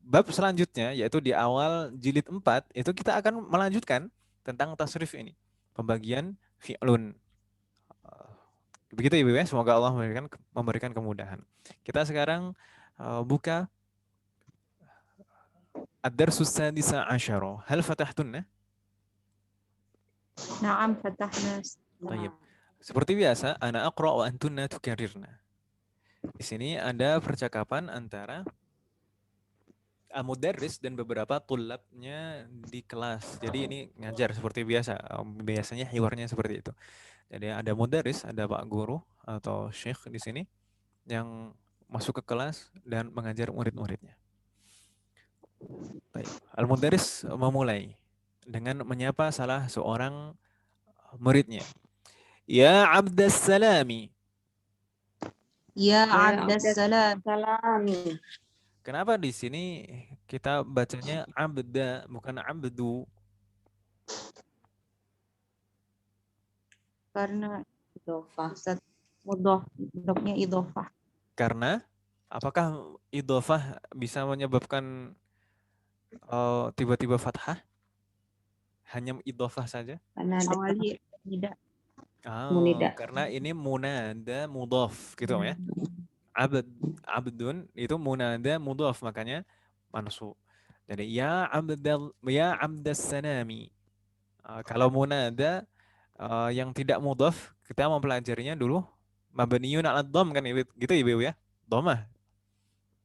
bab selanjutnya, yaitu di awal jilid 4, itu kita akan melanjutkan tentang tasrif ini. Pembagian fi'lun. Begitu Ibu ya, semoga Allah memberikan kemudahan. Kita sekarang buka ad-darsus sadisa asyara. Hal fatahtunna? Na'am fatahna. Tayyib. Seperti biasa, ana aqra wa antunna tukarrirna. Di sini ada percakapan antara mudarris dan beberapa tulabnya di kelas. Jadi ini ngajar seperti biasa. Biasanya hiwarnya seperti itu. Jadi ada mudarris, ada Pak Guru atau Syekh di sini yang masuk ke kelas dan mengajar murid-muridnya. Al-mudarris memulai dengan menyapa salah seorang muridnya. Ya Abdas Salami. Ya Abdas Salam. Salami. Kenapa di sini kita bacanya abda bukan abdu? Karena Idhofah. Ustaz mudhofnya idhofah. Karena apakah idhofah bisa menyebabkan tiba-tiba fathah? Hanya idhofah saja? Karena ada Awali tidak. munida. Karena ini munada mudhaf gitu ya. Abdun itu munada mudhaf, makanya mansub. Jadi ya abdas sanami. Kalau munada yang tidak mudhaf, kita mempelajarinya dulu mabniyun 'ala dhamm kan gitu Ibu ya. Dhammah.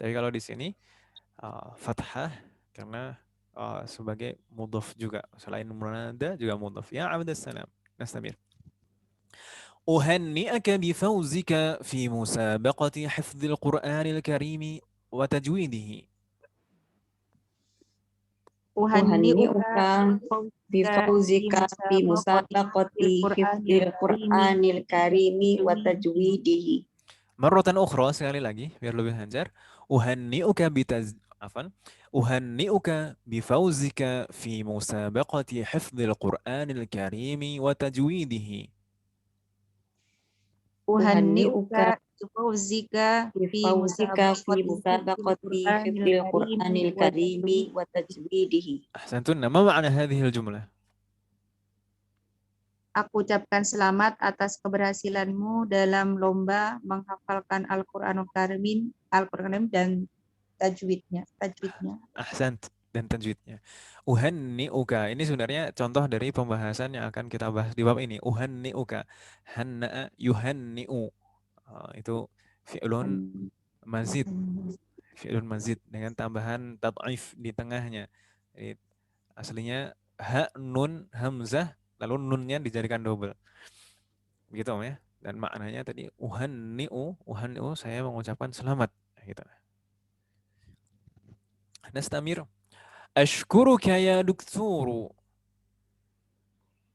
Tapi kalau di sini fathah karena sebagai mudhaf juga. Selain munada juga mudhaf. Ya abdas salam. Nastamir. أهنئك بفوزك في مسابقة حفظ القرآن الكريم وتجويده. Uhanni'uka bifauzika fi musabaqati hifdzil Qur'anil karimi wa tajwidihi. Marratan ukhra, sekali lagi biar lebih lancar. Uhanni'uka bifauzika fi musabaqati hifdzil Qur'anil karimi wa tajwidihi. Uhanni'uka bifauzika fi musabaqati hifdzil Qur'anil karimi wa tajwidihi. Ahsantun. Ma ma'na hadhihi al-jumlah? Aku ucapkan selamat atas keberhasilanmu dalam lomba menghafalkan Al-Qur'anul Karim dan tajwidnya. Ahsant, dan tajwidnya. Uhanni'uka. Ini sebenarnya contoh dari pembahasan yang akan kita bahas di bab ini. Uhanni'uka. Hanna'a yuhanni'u. Itu fi'lun mazid. Fi'lun mazid dengan tambahan tad'if di tengahnya. Jadi, aslinya ha, nun, hamzah, lalu nunnya dijadikan double. Begitu ya. Dan maknanya tadi uhanni'u saya mengucapkan selamat gitu. Nastamir. Ashkuruka ya dukturu.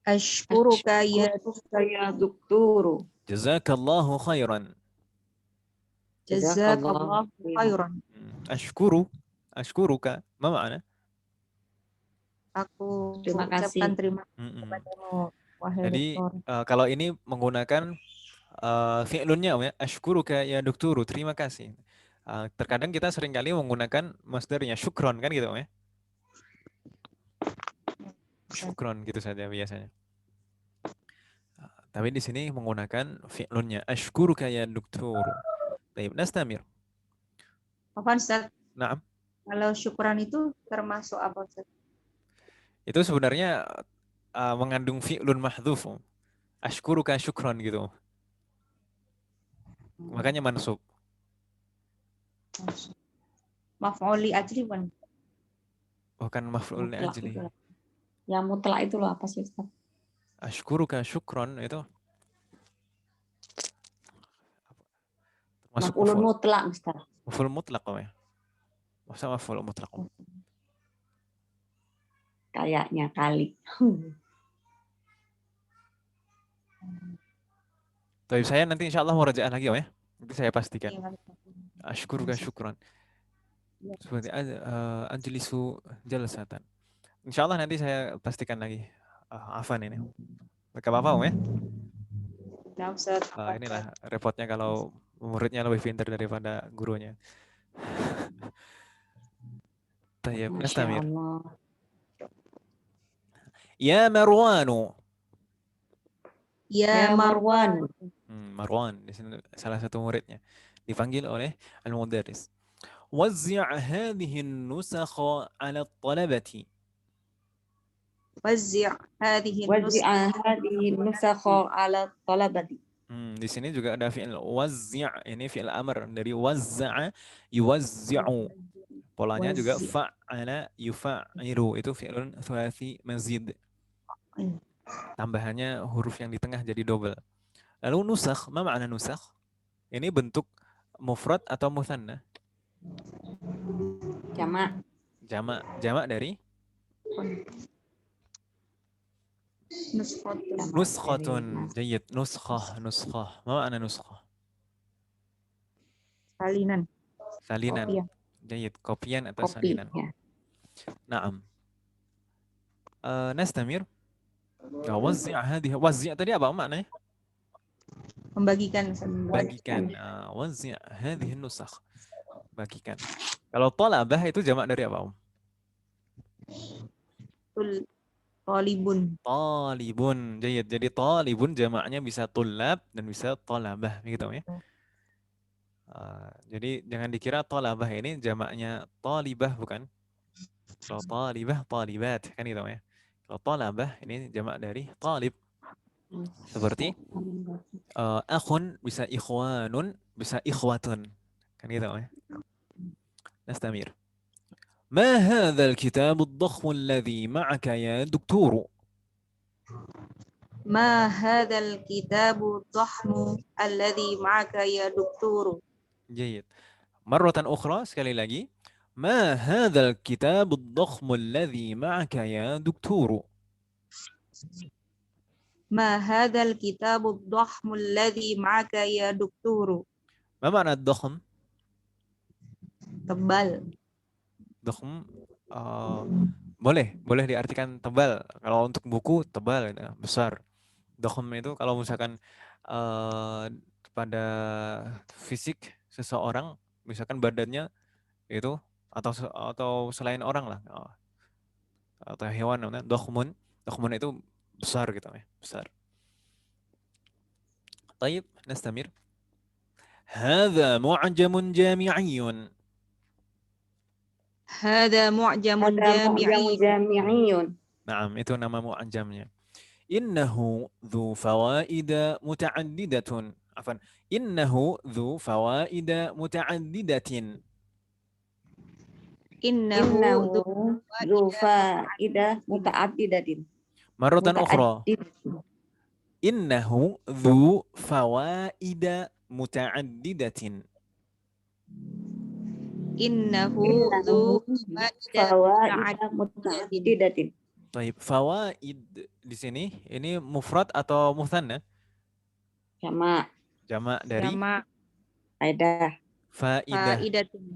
Ashkuruka ya Ashkuruka ya Dukturu. Jazakallahu khairan. Jazakallah jazakallahu khairan. Ashkuruka. Ma makna? Aku Terima ucapkan kasih. terima kasih Mm-mm. kepadamu, wahai Jadi dokter. kalau ini menggunakan fi'lunnya ya, ashkuruka ya dukturu, terima kasih. Terkadang kita seringkali menggunakan masdarnya syukron kan gitu ya. Syukron gitu saja biasanya. Tapi di sini menggunakan fi'lunnya ashkuruka ya dukturu. Baik, nastamir. Apa Ustaz? Naam. Kalau syukuran itu termasuk apa Ustaz? Itu sebenarnya mengandung fi'lun mahdhuf. Ashkuruka syukron gitu. Makanya mansub. Maf'uli ajli kan? Bukan maf'ul Mutlak ajli. itu loh. Yang mutlak itu loh apa sih Ustaz? Ashkuruka syukron itu termasuk Maf'ulun maf'ul. mutlak Ustaz. Maf'ul mutlak ya. Masa maf'ul mutlak. Kayaknya kali. Tapi saya nanti insya Allah mau rajaan lagi ya. Nanti saya pastikan. Iya. Ashkuruka syukron. Ya. Seperti ajlisu jalsatan. Insya Allah nanti saya pastikan lagi. Afan ini. Gak apa-apa ya. Nah, Ustaz. Inilah repotnya kalau muridnya lebih pintar daripada gurunya. Tayyib, Masya nastamir. Allah. Ya Marwanu. Ya Marwan. Marwan, di sini salah satu muridnya. Dipanggil oleh al-mudarris. وزع هذه النسخ على الطلبة. Wazzi' hadhihi Wazi'a hadhihi nusakha ala talabati. Di sini juga ada fi'il wazzi', ini fi'il amr dari wazza'a yuwazzi'u. Polanya juga fa'ala yufa'iru, itu fi'lun thulathi mazid. Tambahannya huruf yang di tengah jadi double. Lalu nusakh, ma makna nusakh? Ini bentuk mufrad atau mutsanna? Jamak. Jamak dari nuskhatun. Jayyid, nuskhah. Ma makna nuskhah? Salinan. Salinan. Kopian. Jayyid, kopian atau Kopi. salinan. Ya. Naam. Nastamir. Wazzi' hadhihi. Wazzi' tadi apa maknanya? Membagikan. Bagikan. Wazzi' hadhihi nusakh. Bagikan. Kalau talabah itu jamak dari apa, Talibun. Talibun. Jayyid. Jadi talibun jamaknya bisa tulab dan bisa talabah gitu ya. Jadi jangan dikira talabah ini jamaknya talibah, bukan. Kalau talibah, talibat kan gitu ya. Kalau talabah ini jamak dari talib. Seperti akhun bisa ikhwanun, bisa ikhwatun. Kan gitu ya. Nastamir. ما هذا الكتاب الضخم الذي معك يا دكتور؟ ما هذا الكتاب الضخم الذي معك يا دكتور. جيد. مرة أخرى sekali lagi. ما هذا الكتاب الضخم الذي معك يا دكتور؟ ما هذا الكتاب الضخم الذي معك يا دكتور. ما معنى الضخم؟ Tebal. Dokhm boleh diartikan tebal. Kalau untuk buku tebal, besar. Dokhm itu kalau misalkan pada fisik seseorang, misalkan badannya itu atau selain orang lah, atau hewan namanya dokhmun itu besar gitu ya, besar. طيب نستمر. هذا معجم جامعي. هذا معجم جامعي. جامعي. Naam, itu nama mu'jamnya. Innahu dzu fawaida muta'addidatun. Afan. Innahu dzu fawaida muta'addidatin. Innahu dzu faidah muta'addidatin. Marratan ukhra. Innahu dzu fawaida muta'addidatin. Innahu dzu fawaidah muta'addidatin. Baik, fawaid di sini ini mufrad atau mutsanna? Jamak. Jamak dari Jamak Aidah. faidah. faidatun.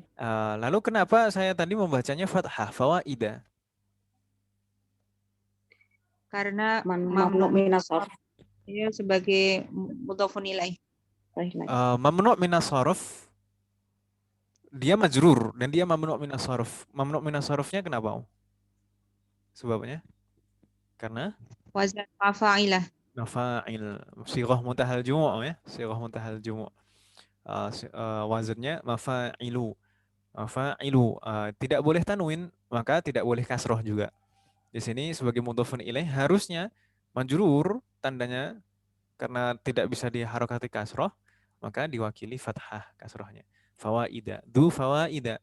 Lalu kenapa saya tadi membacanya fathah fawaida? Karena Mamnu minas sarf. dia sebagai mudhofun ilaih. Mamnu minas sarf dia majrur dan dia mamnu minas sarf. Mamnu minas sarfnya kenapa? Sebabnya? Karena Wazan mafa'ilah. mafa'il, sighah muntahal jumu' ya, sighah muntahal jumu'. Wazannya mafa'ilu. Mafa'ilu, tidak boleh tanwin, maka tidak boleh kasroh juga. Di sini sebagai mudhofun ilaih harusnya majrur tandanya karena tidak bisa diharokati kasroh, maka diwakili fathah kasrohnya. Fawaida, du fawaida.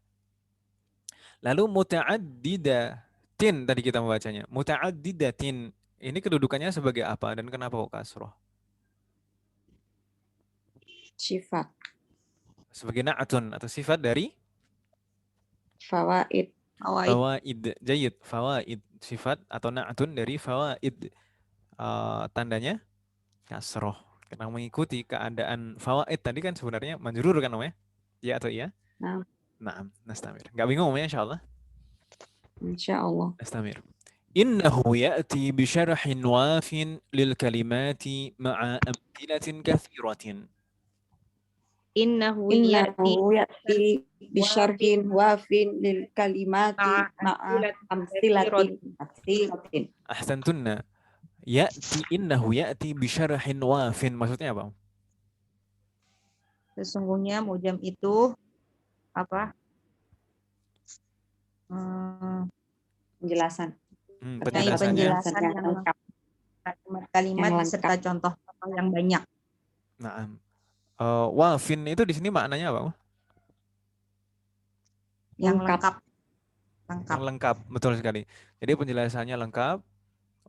Lalu muta'addidatin tadi kita membacanya. Muta'addidatin ini kedudukannya sebagai apa dan kenapa kok kasroh? Sifat. Sebagai na'atun atau sifat dari Fawaid. fawaid. Jayyid, fawaid sifat atau na'atun dari fawaid. Tandanya kasroh karena mengikuti keadaan fawaid tadi kan sebenarnya majrur kan namanya? Ya atau iya? Nah, Naam, nastamir. Enggak bingung ya insyaallah? insyaallah. Nastamir. Innahu ya'ti bi syarhin wafin lil kalimati ma'a amthilatin katsiratin. Innahu ya'ti bi syarhin wafin lil kalimati ma'a amsilatin katsiratin. Ahsantunna. Innahu ya'ti bi syarhin wafin. Maksudnya apa? Sesungguhnya mujam itu apa? Penjelasan. Penjelasan yang lengkap. Kalimat serta contoh yang banyak. Naam. Wafin itu di sini maknanya apa? Yang lengkap. Yang lengkap, betul sekali. Jadi penjelasannya lengkap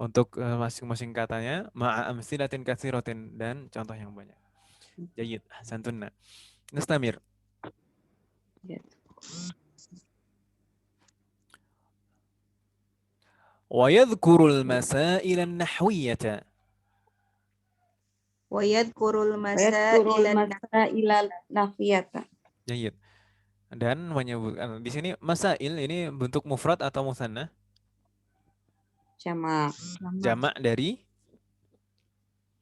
untuk masing-masing katanya, ma'a amsilatin katsiratin dan contoh yang banyak. Jayyid, ahsantunna. Nastamir. Wa yadhkurul masail an-nahwiyyah. Wa yadhkurul masail an-nahwiyyah. Jayyid. Dan menyebutkan di sini masail ini bentuk mufrad atau musanna? Jamak. Jamak dari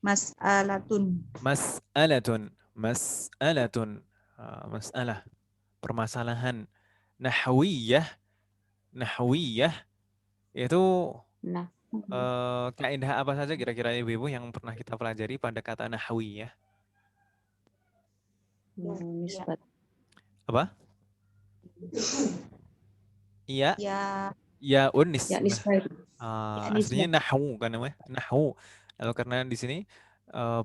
mas'alatun. Mas'alatun. Mas'alatun. Masalah. Permasalahan. Nahwiyah. Nahwiyah itu kaidah apa saja kira-kira ibu-ibu yang pernah kita pelajari pada kata nahwiyah? Nisbat. Apa? Iya. Ya unis. Ya nisbat. Aslinya nahwu kan namanya? Nahwu. Lalu karena di sini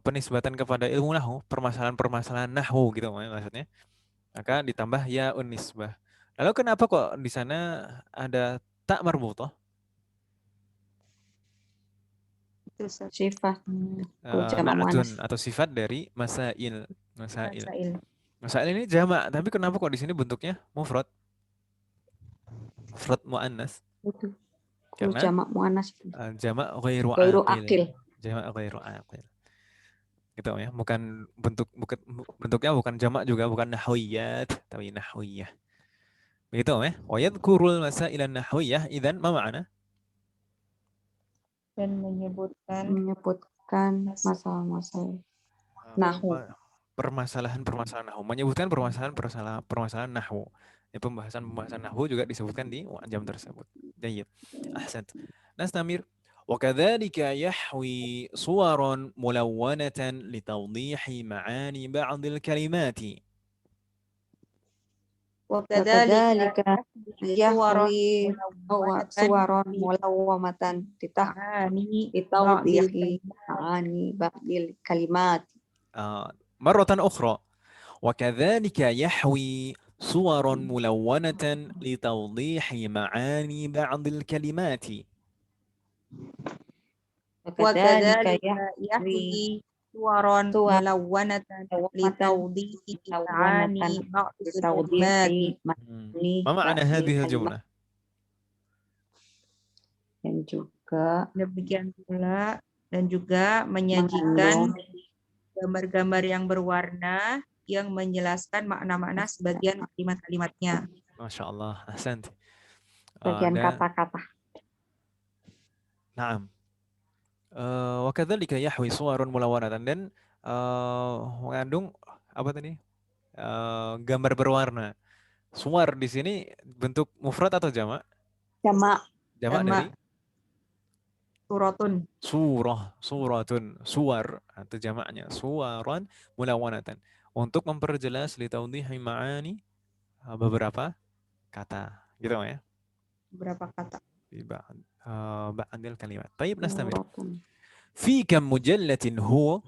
penisbatan kepada ilmu nahwu, permasalahan-permasalahan nahwu gitu maksudnya. Maka ditambah ya unisbah. Lalu kenapa kok di sana ada tak marbutah? Itu sifat na'atun atau sifat dari masail. Masail ini jamak, tapi kenapa kok di sini bentuknya mufrad? Mufrad muannas. Betul. Karena jamak muannas itu. Jamak ghairu aqil. Jamak ghairu aqil. Gitu ya, bentuknya bukan jamak juga, bukan nahwiyat, tapi nahwiyah. Begitu ya. Wa yadhkurul masail an-nahwiyah, idzan ma ma'na? Dan menyebutkan masalah-masalah nahwu. Permasalahan-permasalahan nahwu. Menyebutkan permasalahan nahwu. Ya, pembahasan nahwu juga disebutkan di jam tersebut. Jayyid. Ahsan. Nastamir. وكذلك يحوي صور ملونة لتوضيح معاني بعض الكلمات. وكذلك يحوي صور ملونة لتوضيح معاني بعض الكلمات. مرة أخرى. وكذلك يحوي صور ملونة لتوضيح معاني بعض الكلمات. Wakadzalika وكذلك يحوي صورا ملونة لتوضيح معاني بعض الكلمات ما معنى هذه الجملة؟ dan juga demikian pula dan juga menyajikan gambar-gambar yang berwarna yang menjelaskan makna-makna sebagian kalimat-kalimatnya. Masya Allah, ahsant. bagian kata-kata. Naam. Wakadzalika yahwi suwarun mulawaratan, dan mengandung apa tadi? Gambar berwarna. Suwar di sini bentuk mufrad atau jamak? Jamak. Jamak dari Suratun. suratun, suwar atau jamaknya suwaran mulawanatan. Untuk memperjelas litawdihi ma'ani beberapa kata, gitu ya. Beberapa kata. Ba'dil kalimat. Taib, nastamir. Fi kam mujallatin huwa.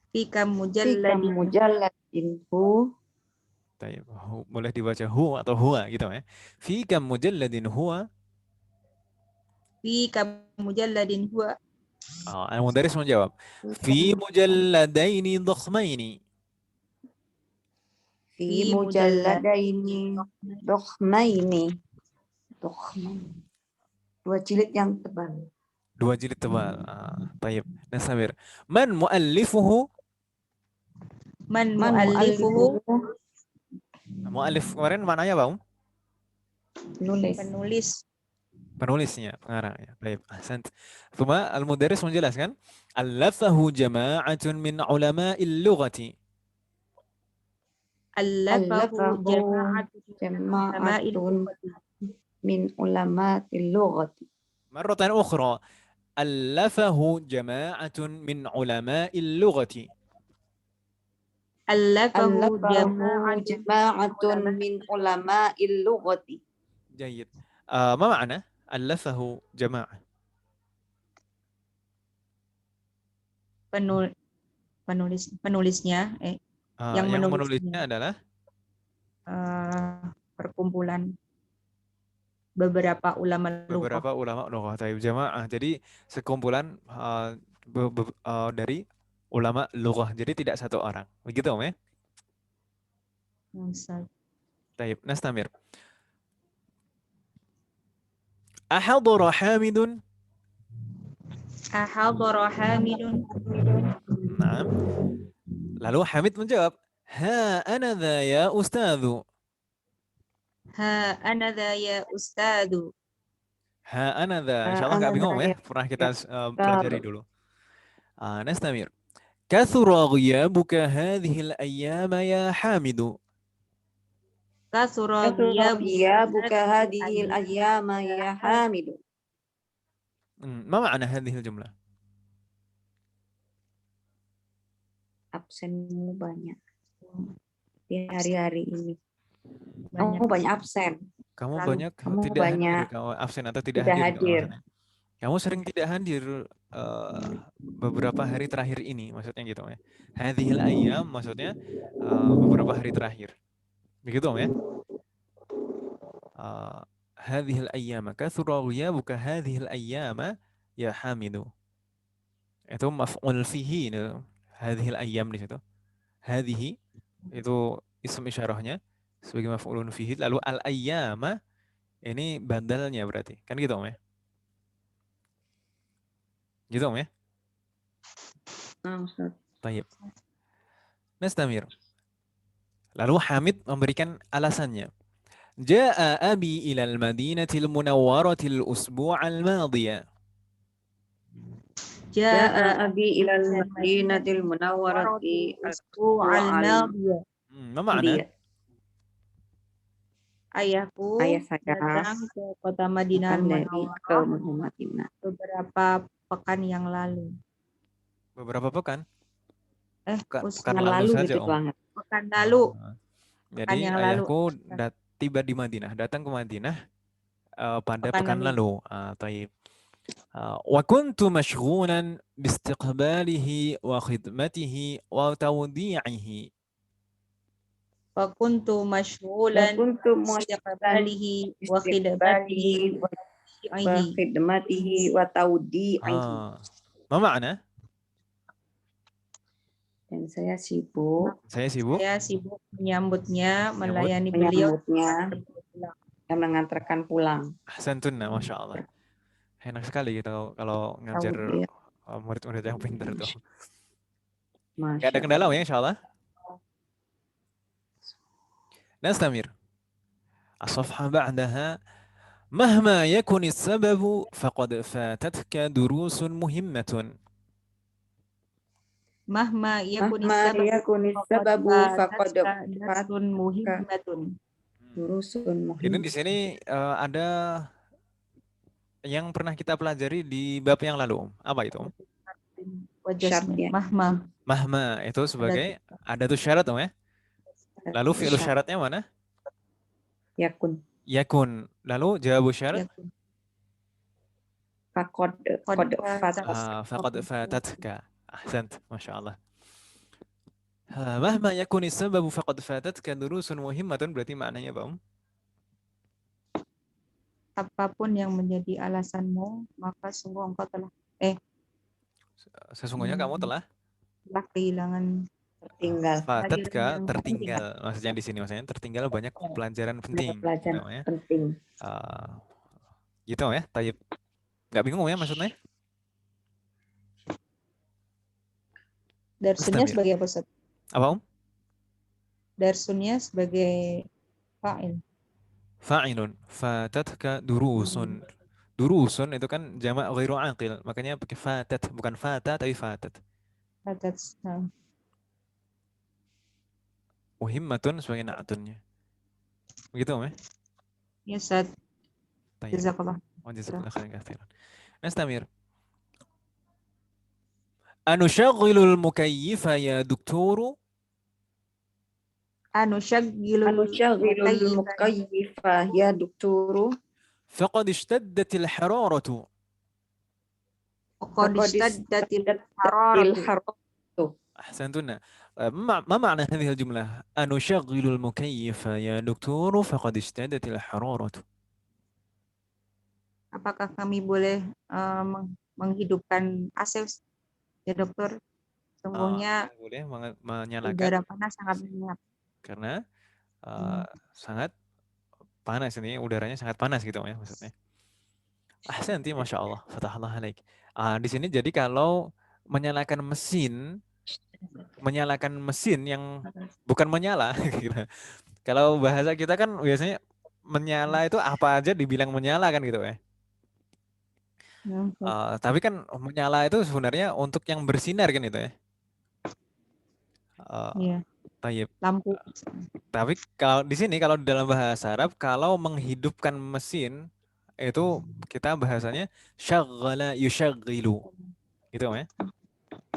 Fi kam mujallatin hu. Taib. Boleh dibaca hu atau huwa gitu ya. Fi kam mujalladin huwa. Fi kam mujalladin huwa. Al-mudaris menjawab. Fi mujalladaini dhakhmaini. Fi mujalladaini dhakhmaini. Dua jilid yang tebal. Dua jilid tebal. Taib. Nasabir. Man muallifuhu? Man muallifuhu? Muallif kemarin maknanya apa? Penulis. Penulisnya, pengarangnya. Baik, ahsant. Thumma al-mudarris menjelaskan, allafahu jama'atun min ulama'il lughati. Allafahu jama'atun min ulama'il lughati. Marratan ukhra. Allafahu jama'atun min ulama'il lughati. Allafahu jama'atun min ulama'il lughati. Jayid. Ma ma'na allafahu jama'ah? Penulisnya yang menulisnya adalah perkumpulan beberapa ulama lughah. Taib, jamaah. Jadi sekumpulan dari ulama lughah. Jadi tidak satu orang. Begitu, Om ya? Taib, nastamir. Ahadara Hamidun. Ahadara Hamidun. Nah. Lalu Hamid menjawab, ha anadha ya ustadzu. Ha anadha ya ustadzu. Ha anadha. Insyaallah nggak bingung ya. Pernah kita pelajari dulu. Nastamir. Kathura ghiyabuka hadhihi al-ayyama ya Hamidu. Kathura ghiyabuka hadhihi al-ayyama ya Hamidu. Ma ma'na hadhihi al-jumlah? Absenmu banyak di hari-hari ini. Kamu banyak absen. Kamu banyak tidak banyak hadir. Kamu absen atau tidak hadir. Kamu sering tidak hadir beberapa hari terakhir ini, maksudnya gitu ya. Hadhil ayyam maksudnya beberapa hari terakhir. Begitu Om ya? Hadhil ayyama kathura ghiyabuka hadhil ayyama ya Hamidu. Itu maf'ul fihi itu. Hadhil ayyam di situ. Hadhihi itu ism isyarahnya sebagai maf'ulun fihi, lalu al-ayyama ini bandalnya berarti. Kan gitu Om ya? Gitu Om ya? Tayyib. Nastamir. Lalu Hamid memberikan alasannya. Ja'a abi ilal madinatil munawwaratil usbu'al madhiya. Ja'a abi ilal madinatil munawwaratil usbu'al madhiya. Ma ma'na? Ayahku datang ke kota Madinah beberapa pekan yang lalu. Beberapa pekan? Pekan lalu saja, gitu banget. Pekan lalu. Jadi ayahku tiba di Madinah, datang ke Madinah pada pekan lalu. Taib. Wa kuntu mashghulan biistiqbalihi wa khidmatihi wa tawdi'ihi. Wa kuntu mashghulan biistiqbalihi wa khidmatihi taudi'ihi. khidmatihi wa taudi'ihi. Ma makna? Dan saya sibuk Saya sibuk Saya sibuk menyambutnya, melayani beliau menyambutnya dan mengantarkan pulang. Ahsantunna, Masya Allah. Enak sekali gitu kalau ngajar Tahu, ya. murid-murid yang pintar tuh. Nggak Masya ada kendala Allah. ya insya Allah. Nastamir. الصفحة بعدها مهما يكن السبب فقد فاتتك دروس مهمة. Mahma yakuni Mahma sababu yakunis sababu faqad darsun muhimmatun. durusun Ini muhim. di sini ada yang pernah kita pelajari di bab yang lalu. Apa itu? Syaratnya. Mahma. Mahma itu sebagai ada tuh syarat ya. Lalu fi'lu syaratnya mana? Yakun. Yakun. Lalu jawabu syarat? Yakun. Faqad Faqad fatatka. Ahsant, Masya Allah. Mahma yakuni sababu faqad fatatka durusun muhimmatun, berarti maknanya apa? Apapun yang menjadi alasanmu, maka sungguh engkau telah Sesungguhnya kamu telah kehilangan tertinggal. fatatka, tertinggal. Maksudnya di sini maksudnya tertinggal banyak pelajaran penting. Pelajaran Namanya. penting. Gitu ya, Tayyib. Nggak bingung ya maksudnya? Darsunnya Mustamir. sebagai apa, Ustaz? Apa, Darsunnya sebagai fa'il. Fa'ilun, fatatka durusun. Durusun itu kan jamak ghairu aqil, makanya pakai fatat, bukan fata tapi fatat. Atas Muhimmatun sebagai na'atunnya. Begitu ya? ya, Ustaz. Tayyib. Jazakallah. Jazakallah khairan katsiran. Nastamir. Anushagilul mukayyifa ya doktoru. Anushagilul mukayyifa ya dokturu. Faqad ishtaddatil hararatu. Qad ishtaddatil hararatu. Ahsantuna. ما معنى هذه الجملة؟ أنشغل المكيف يا دكتور فقد اشتدت الحرارة. Apakah kami boleh menghidupkan AC, ya dokter? Sungguhnya boleh menyalakan udara panas sangat menyengat. karena sangat panas ini, udaranya sangat panas gitu ya maksudnya. Ahsanti, Masya Allah, fatahullah alaik. Di sini jadi kalau menyalakan mesin yang bukan menyala gitu. Kalau bahasa kita kan biasanya menyala itu apa aja dibilang menyala kan gitu ya. Tapi kan menyala itu sebenarnya untuk yang bersinar kan itu ya. Iya. Tayyib. Lampu. Tapi kalau di sini kalau di dalam bahasa Arab kalau menghidupkan mesin itu kita bahasanya syaghala yushaghilu. Gitu ya.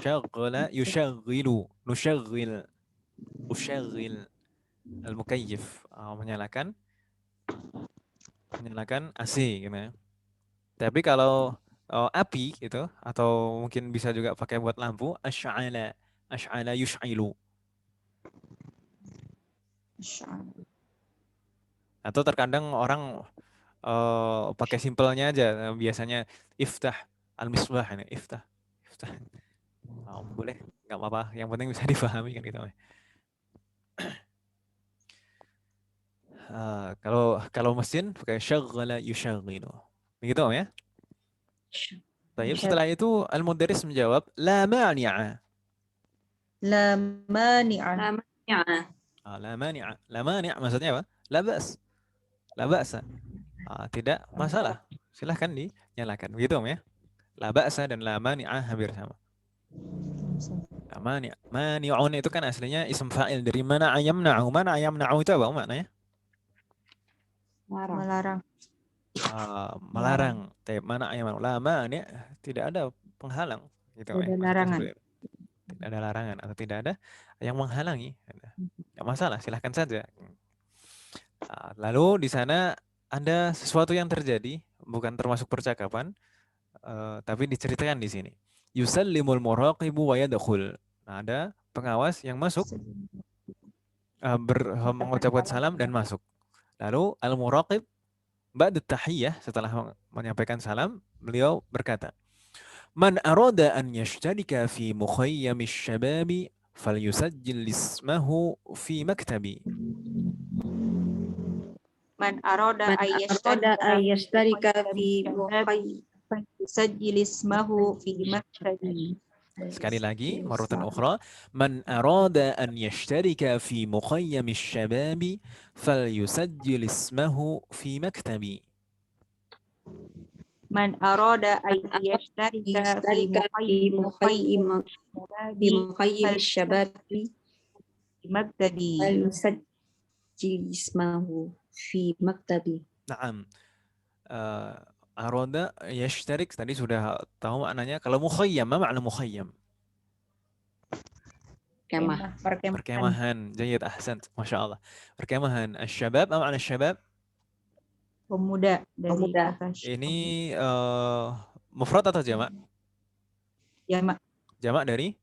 Syaghala yushaghilu, nushaghil, ushaghil al-mukayyif, menyalakan AC gitu ya. Tapi kalau api itu atau mungkin bisa juga pakai buat lampu, asy'ala yush'ilu. Atau terkadang orang pakai simpelnya aja, biasanya iftah al-misbah ini, iftah. Boleh, nggak apa-apa, yang penting bisa dipahami kan gitu. Kalau mesin pakai syaghala yushaghilu. Begitu ya? Baik, setelah itu al-mudarris menjawab la mani'a. La mani'a. La mani'a. La mani' maksudnya apa? La ba's. La ba'sa. Tidak masalah. Silahkan dinyalakan. Begitu ya? La ba'sa dan la mani'a hampir sama. La mani'. Mani'un itu kan aslinya isim fa'il dari mana'a yamna'u. Mana'a yamna'u itu apa maknanya? Melarang. Melarang. Tapi mana ayam la mani' tidak ada penghalang gitu ya. Tidak ada larangan. Tidak ada larangan atau tidak ada yang menghalangi. Tidak masalah, silahkan saja. Lalu di sana ada sesuatu yang terjadi, bukan termasuk percakapan, tapi diceritakan di sini. Yusallimul muraqibu wa yadkhul. Nah, ada pengawas yang masuk, mengucapkan salam dan masuk. Lalu al-muraqib ba'da tahiyyah, setelah menyampaikan salam, beliau berkata, "Man arada an yashtarika fi mukhayyam asy-syababi falyusajjil ismahu fi maktabi." Man aroda Man arada ayyashtarika fi yusajjil ismahu fi maktabi. Sekali lagi, marratan ukhra, man arada an yashtarika fi mukhayyam asy-syababi falyusajjil ismahu fi maktabi. Man aroda yashtarika fi mukhayyim mukhayyim asy-syababi maktabi. falyusajjil ismahu fi maktabi. Naam. Aroda yashtarik tadi sudah tahu maknanya. Kalau mukhayyam, apa makna mukhayyam? Kemah. Perkemahan. Jayyid, ahsan. Masya Allah. Perkemahan. Asy-syabab, apa makna syabab? Pemuda dari Pemuda. kata syabab. Ini mufrad atau jamak? Jamak Jamak dari?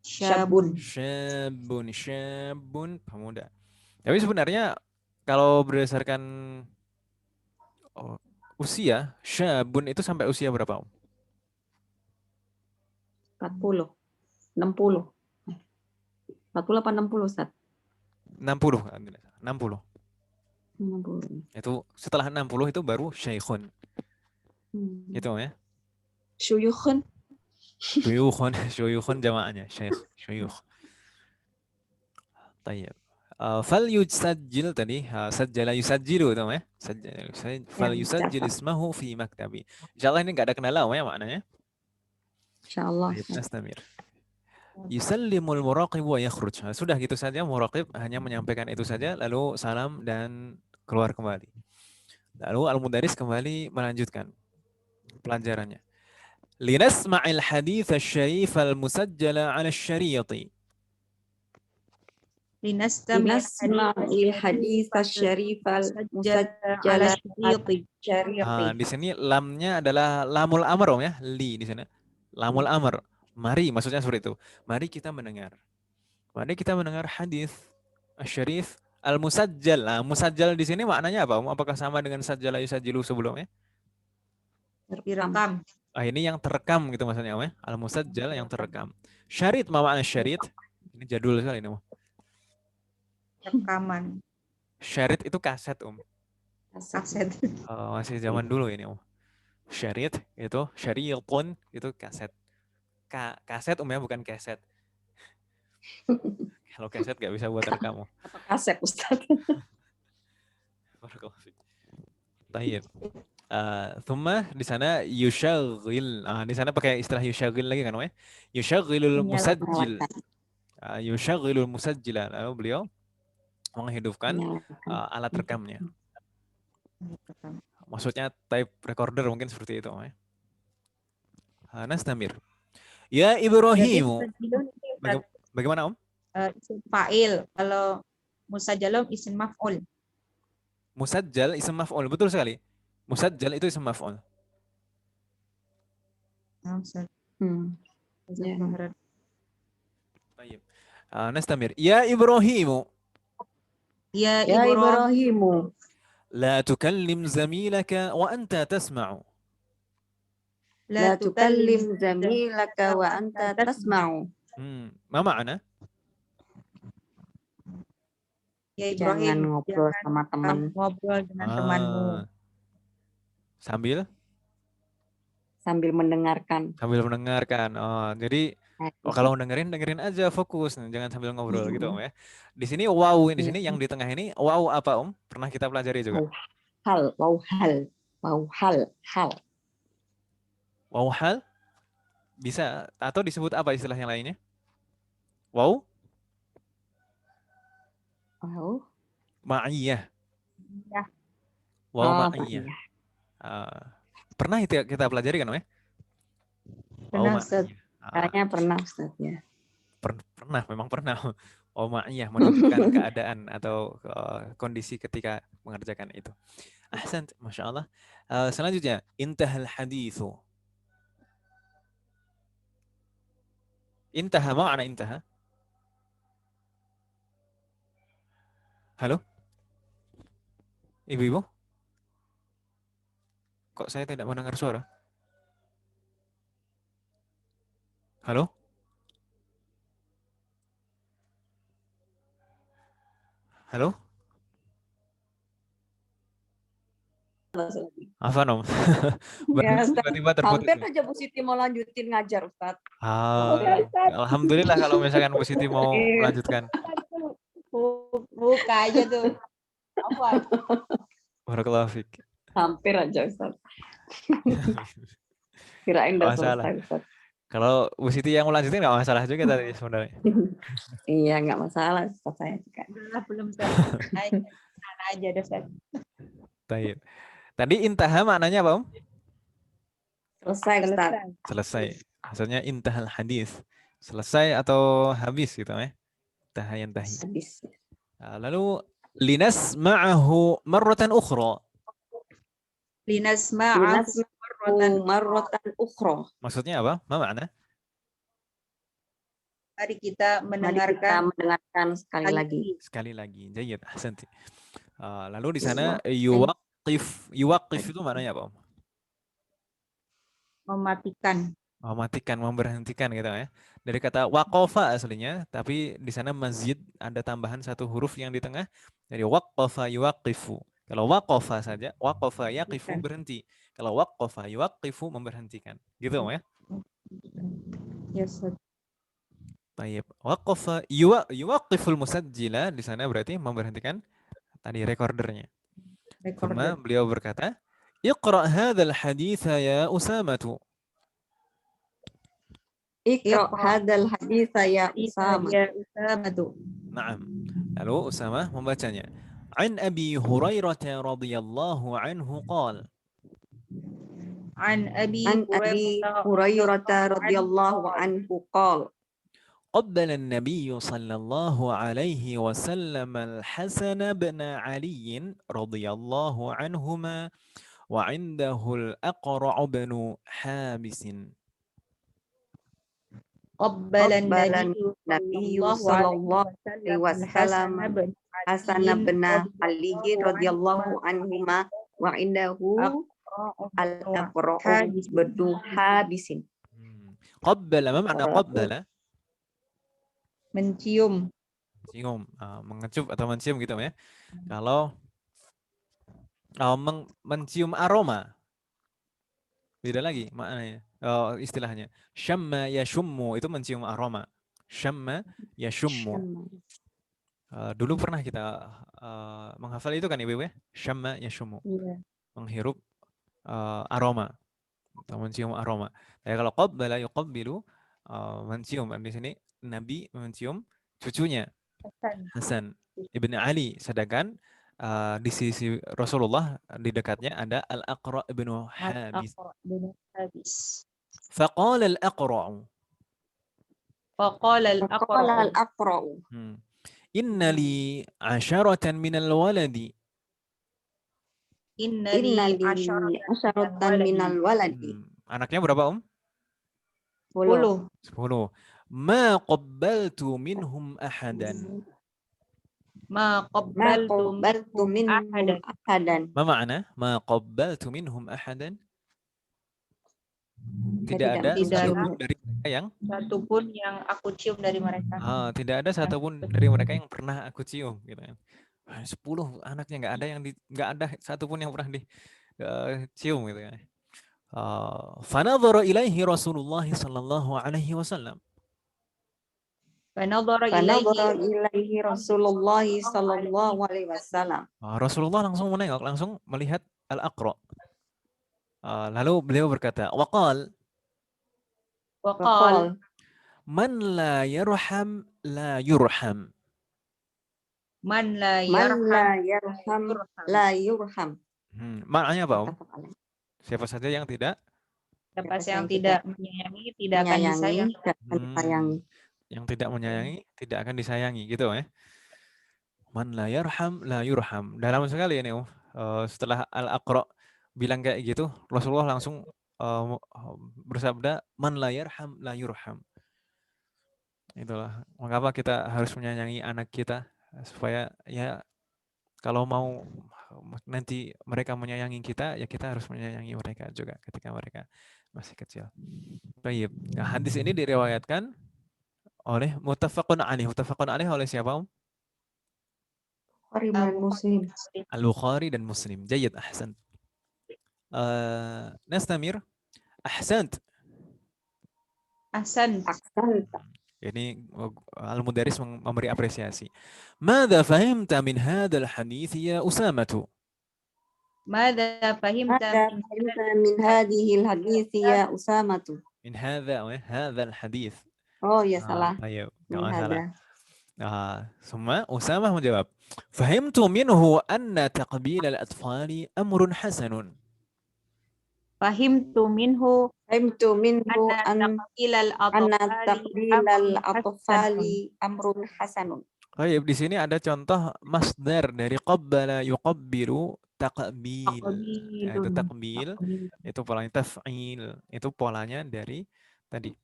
syabun. Syabun, pemuda. Tapi sebenarnya kalau berdasarkan usia, syabun itu sampai usia berapa? 40, 60. 40 apa 60, Ustaz? 60. 60. 60. Itu setelah 60 itu baru syaikhun. Gitu ya. Syuyukhun. Syuyukhun jamaknya, syekh, syuyukh. Tayyib. Fal yusajjil tadi, sajjala yusajjilu itu ya. Fal yusajjil ismahu fi maktabi. Insyaallah ini enggak ada kendala ya maknanya. Insyaallah. Baik, nastamir. Yusallimul muraqib wa yakhruj. Sudah gitu saja, muraqib hanya menyampaikan itu saja lalu salam dan keluar kembali. Lalu al-mudaris kembali melanjutkan pelajarannya. Linasma'il hadits asy-syarif al-musajjala 'ala asy-syariyati. Linasma'il hadits asy-syarif al-musajjala 'ala syariyati. Di sini lamnya adalah lamul amr ya, li di sana. Lamul amr. Mari, maksudnya seperti itu. Mari kita mendengar. Mari kita mendengar hadis asy-syarif al-musajjal. Nah, musajjal di sini maknanya apa? Apakah sama dengan sajjala yusajjilu sebelumnya? Direkam. Ini yang terekam gitu maksudnya, ya? Al-musajjal yang terekam. Syarit, ma makna syarit? Ini jadul sekali ini, Rekaman. Syarit itu kaset, Kaset. Masih zaman dulu ini, Syarit itu, syariyatun itu kaset. Kaset ya, bukan keset. Kalau keset gak bisa buat rekam. Apa kaset, Ustaz? Tayyib. Thumma di sana yushaghil. Di sana pakai istilah yushaghil lagi kan, ya? Yushaghilul musajjil. Yushaghilul musajjila. Lalu beliau menghidupkan alat rekamnya. Maksudnya tape recorder mungkin seperti itu, ya. Nastamir. Ya Ibrahim. Bagaimana, Isim fa'il. Kalau musajjalum isim maf'ul. Musajjal isim maf'ul, betul sekali. Musajjal itu isim maf'ul. Baik. Nastamir. Ya Ibrahim. Ya Ibrahim. La tukallim zamilaka wa anta tasma'u. La tukallim zamilaka wa anta tasma'u. Ma ma'na? Ya Ibrahim, jangan ngobrol sama teman. Ngobrol dengan temanmu. Sambil mendengarkan. Sambil mendengarkan. Jadi kalau dengerin aja fokus, jangan sambil ngobrol gitu, ya. Di sini wow, di sini yang di tengah ini wow apa, Pernah kita pelajari juga. Wow hal. Bisa atau disebut apa istilah yang lainnya? Wow? Wow. Ma'iyah. Ya. Wow, ma'iyah. Pernah itu kita pelajari kan, ya? Pernah, Ustaz. Kayaknya pernah, Ustaz, ya. Pernah, memang pernah. Wow, ma'iyah menunjukkan keadaan atau kondisi ketika mengerjakan itu. Ahsan, Masya Allah. Selanjutnya, intahal hadithu. Intaha, ma'ana intaha? Halo? Ibu-ibu? Kok saya tidak mendengar suara? Halo? Halo? Afan Om. Ya, Barusan Ustaz. tiba-tiba terputus. Hampir aja Bu Siti mau lanjutin ngajar, Ustaz. Ah, alhamdulillah kalau misalkan Bu Siti mau Iya. melanjutkan. Buka aja tuh. Apa? Barakallahu fiik. Hampir aja, Ustaz. Kirain udah Nggak masalah. selesai, Ustaz. Kalau Bu Siti yang melanjutin nggak masalah juga tadi sebenarnya. Iya, nggak masalah, Ustaz, saya juga. Udah belum selesai. Sana aja deh, Ustaz. Baik. Tadi intaha maknanya apa Om? Selesai, Ustaz. Selesai. Maksudnya intahal hadis. Selesai atau habis gitu ya. Intaha yantahi. Habis. Lalu linas ma'ahu marratan ukhra. Linas Linas ma'ahu marratan ukhra. Maksudnya apa? Ma makna? Mari kita Mari kita mendengarkan mendengarkan sekali lagi. Sekali lagi. Jayyid. Ahsanti. Lalu di sana yuwaqif. Yuwaqif itu maknanya apa Om? mematikan. Mematikan, memberhentikan gitu ya. Dari kata waqafa aslinya, tapi di sana mazid ada tambahan satu huruf yang di tengah. Jadi waqafa yuwaqifu. Kalau waqafa saja, waqafa yaqifu berhenti. Kalau waqafa yuwaqifu memberhentikan. Gitu Om ya. Ya, Ustaz. Baik. Waqafa yuwaqiful musajjila di sana berarti memberhentikan tadi recordernya. Thumma beliau berkata, "Iqra' hadzal haditsa ya Usamatu." Iqra' hadzal hadits ya Usama. Ya Usama tuh. Naam. Lalu Usama membacanya. An Abi Hurairah radhiyallahu anhu qala. An Abi Hurairah radhiyallahu anhu qala. قبل النبي صلى الله عليه وسلم الحسن بن علي رضي الله عنهما وعنده الأقرع بن حابس. قبل النبي صلى الله عليه وسلم حسن بن علي رضي الله عنهما وعنده الأقرع بن حابس. قبل ما معنى قبل؟ Mencium. Mencium, mengecup atau mencium gitu ya. Kalau mencium aroma, beda lagi maknanya. Istilahnya. Syamma yashummu itu mencium aroma. Syamma yashummu. Dulu pernah kita menghafal itu kan Ibu ya? Syamma yashummu. Iya. Menghirup aroma atau mencium aroma. Kalau qabbala yuqabbilu mencium, di sini Nabi mencium cucunya Hasan ibn Ali, sedangkan di sisi Rasulullah di dekatnya ada Al-Aqra' ibn Habis. Faqala Al-Aqra'. Faqala Al-Aqra'. Inna li 'asharatan min al-waladi. Inna li 'asharatan min al-waladi. Anaknya berapa, Om? 10. 10. Ma qabbaltu minhum ahadan. Ma qabbaltu minhum ahadan. Ma makna? Ma qabbaltu minhum ahadan. Tidak ada satupun dari mereka yang aku cium dari mereka. Tidak ada satupun dari mereka yang pernah aku cium gitu kan. 10 anaknya nggak ada satupun yang pernah dicium gitu kan. Fanadhara ilaihi Rasulullah sallallahu alaihi wasallam. Fanadhara ilaihi Rasulullah sallallahu alaihi wasallam. Rasulullah langsung menengok, langsung melihat Al-Aqra'. Lalu beliau berkata, waqal man la yarham la yurham. Man la yarham la yurham. Maknanya apa, Om? Siapa saja yang tidak menyayangi tidak akan disayangi. Yang tidak menyayangi tidak akan disayangi gitu ya. Man la yarham la yurham. Dalam sekali ini, setelah Al-Aqra' bilang kayak gitu, Rasulullah langsung bersabda, man la yarham la yurham. Itulah mengapa kita harus menyayangi anak kita, supaya ya kalau mau nanti mereka menyayangi kita, ya kita harus menyayangi mereka juga ketika mereka masih kecil. Baik. Nah, hadis ini diriwayatkan oleh muttafaqun alaih. Muttafaqun alaih oleh siapa? Bukhari Muslim. Al-Bukhari dan Muslim. Jayyid, ahsan. Nastamir. Ahsant. Ahsan. Ini Al-Mudaris memberi apresiasi. Mada fahimta min hadal hadith ya Usamatu? Mada fahimta min hadhil hadits ya Usamatu. Min hadal hadith. Oh ya salah. Ayo, Min enggak masalah. hadha. Semua Usamah menjawab. Fahimtu minhu anna taqbil al-atfali amrun hasanun. Fahimtu minhu anna taqbilal atfali amrun hasanun. Baik, di sini ada contoh masdar dari qabbala yuqabbilu taqbil. Itu taqbil, itu polanya taf'il, itu polanya dari tadi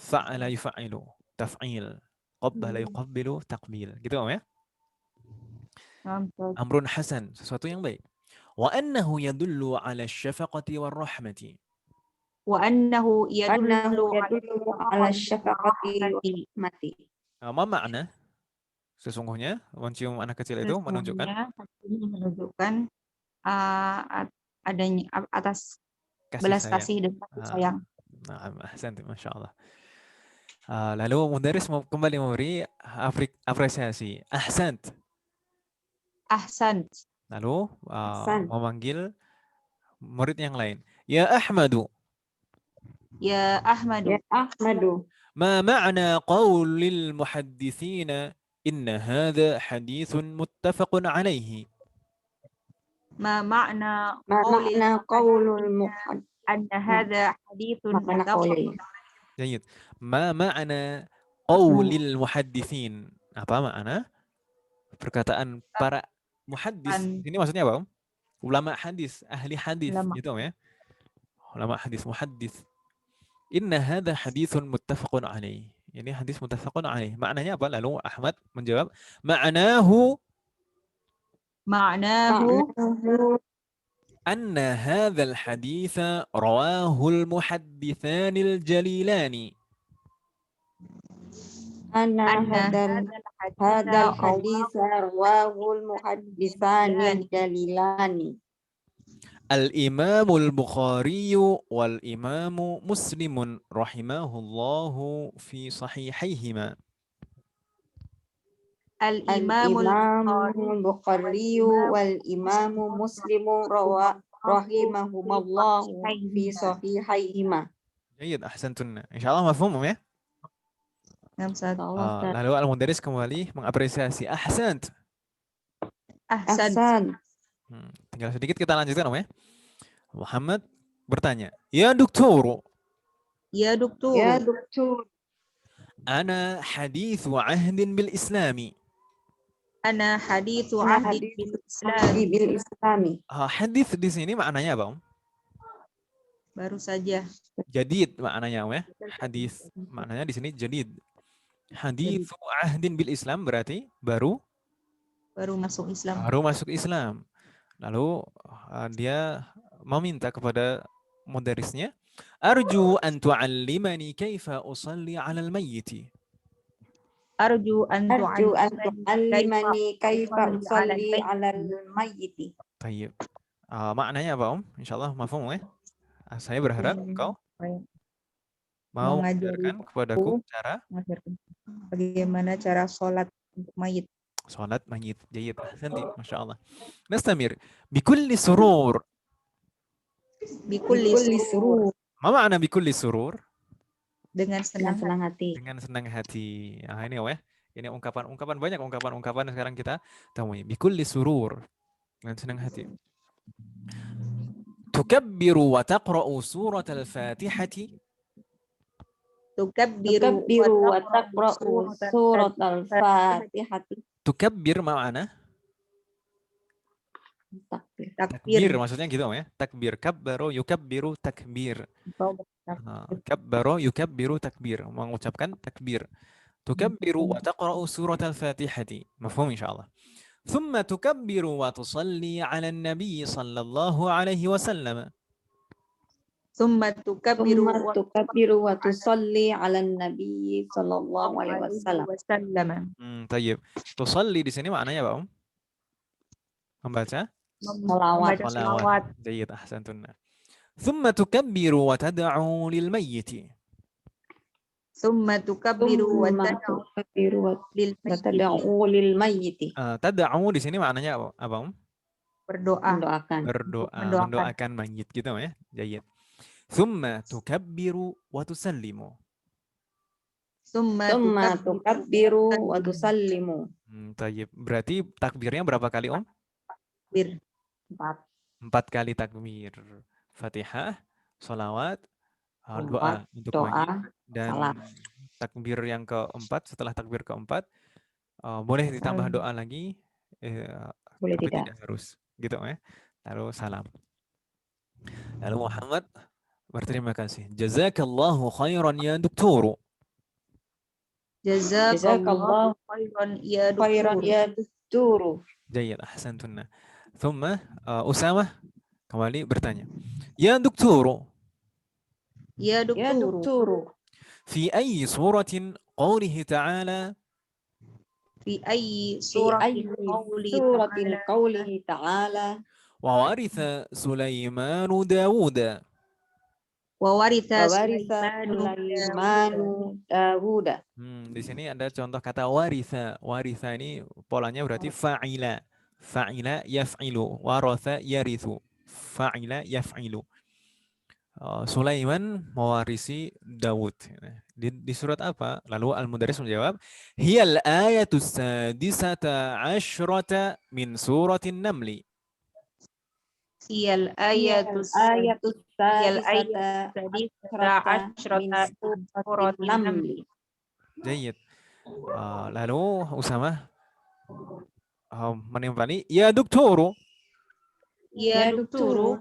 fa'ala yufa'ilu, taf'il. Qabbala yuqabbilu taqbil. Gitu ya? Amrun hasan, sesuatu yang baik. Wa annahu yadullu 'ala syafaqati war rahmati. Wa annahu yadullu 'ala syafaqati war rahmati. Apa makna? Sesungguhnya mencium anak kecil itu menunjukkan adanya atas belas kasih dan sayang. Nah, ahsan, Masya Allah. Lalu Mudaris kembali memberi apresiasi. Ahsant. Ahsan. Lalu memanggil murid yang lain. Ya Ahmadu. Ya Ahmadu. Ma ma'na qawlil muhaddithina inna hadha hadithun muttafaqun alaihi. Ma ma'na qawlul muhaddithina anna hadha hadithun muttafaqun. Jayyid. Ma ma'na qawlil muhaddithin. Apa makna perkataan para muhaddis? Ini maksudnya apa? Ulama hadis, ahli hadis, gitu ya. Ulama hadis, muhaddis. Inna hadha hadithun muttafaqun alaih. Ini hadis muttafaqun alaih. Maknanya apa? Lalu Ahmad menjawab, ma'nahu anna hadzal haditha rawahul muhadditsanil jalilani. Anna hadzal haditha rawahul muhadditsanil jalilani. Al-Imamul Bukhari wal Imamu Muslimun rahimahullahu fi sahihayhima. Al-Imamul Bukhari wal Imamu Muslimu rahimahumullahu fi sahihayhima. Jayyid, ahsantun. Insyaallah mafhum ya? Lalu Al-Mudaris kembali mengapresiasi. Ahsant. Tinggal sedikit kita lanjutkan ya. Muhammad bertanya, Ya doktor. Ana hadithu ahdin bil islami. Hadits bil islami. Hadits di sini maknanya apa, Om? Baru saja. Jadid maknanya, Om ya. Hadits maknanya di sini jadid. Hadithu ahdin bil Islam berarti baru masuk Islam. Baru masuk Islam. Lalu dia meminta kepada mudarisnya, Arju an tu'allimani kaifa usalli 'alal mayyit. Arju an tu'allimani kaifa usalli 'alal mayyit. Baik. Maknanya apa, Om? Insyaallah mafhum ya. Saya berharap engkau mau mengajarkan kepadaku cara bagaimana cara sholat untuk mayit. Sholat mayit. Jayyid. Ahsanti. Masya Allah. Nastamir. Bikulli surur. Bikulli surur. Ma makna bikulli surur? Dengan senang hati. Dengan senang hati. Ini ya. Ini ungkapan banyak ungkapan sekarang kita temui. Bikulli surur. Dengan senang hati. Tukabbiru wa taqra'u surat al-Fatihati. Tukabbiru wa taqra'u surat al-Fatihati. Tukabbir makna? Takbir maksudnya gitu ya. Takbir, kabbaro yukabbiru takbir. Kabbaro yukabbiru takbir, mengucapkan takbir. Tukabbiru wa taqra'u surat al-Fatihati. Mafhum insyaallah. ثم تكبر وتصلي على النبي صلى الله عليه وسلم. Summa tukabbiru Summa wa tukabbiru wa tusalli ala nabi sallallahu alaihi wasallam. wasallam. Tayyib. Tusalli di sini maknanya apa, Om? Membaca? Salawat. Membaca Salawat. salawat. Jayyid, ahsantunna. ثم تكبر وتدعو للميت. Summa tukabbiru wa Summa tad'u tukabbiru wa lil mayyit. tad'u lil mayyiti. Tad'u di sini maknanya apa, Om? Berdoa. Mendoakan. Berdoa, Mendoakan. mendoakan mayit gitu ya. Jayyid. Thumma tukabbiru wa tusallimu. Summa Summa tukabbiru wa tusallimu. Tayyib. Berarti takbirnya berapa kali, Om? Bir. 4. 4 kali takbir. Fatihah, sholawat, doa untuk doa, mayit, dan salam. takbir yang keempat, setelah takbir keempat, boleh ditambah Salam. doa lagi, Boleh tapi tidak? tidak harus, gitu ya. Lalu salam. Lalu Muhammad berterima kasih. Jazakallahu khairan ya doktor. Jazakallahu khairan ya Khairan doktor. ya doktor. Jayyid, ahsantunna. Thumma Usamah kembali bertanya. Ya doktor. Ya Ya doktor. doktor. Fi ayyi suratin qawlihi ta'ala. Fi ayyi Fi ayyi suratil qawlihi ta'ala. Wa waritha Sulaimanu Dawuda. Wa waritha Sulaimanu Dawuda. Di sini ada contoh kata waritha. Waritha ini polanya berarti fa'ila. Fa'ila yaf'ilu. Waratha yarithu. Fa'ila yaf'ilu. Sulaiman mewarisi Daud. Di surat apa? Lalu Al-Mudaris menjawab, Hiyal ayatus sadisata asyrata min suratin namli. Hiyal ayatus sadisata asyrata min suratin namli. Jayyid. Lalu Usamah menimpali, Ya doktoru. Ya doktoru.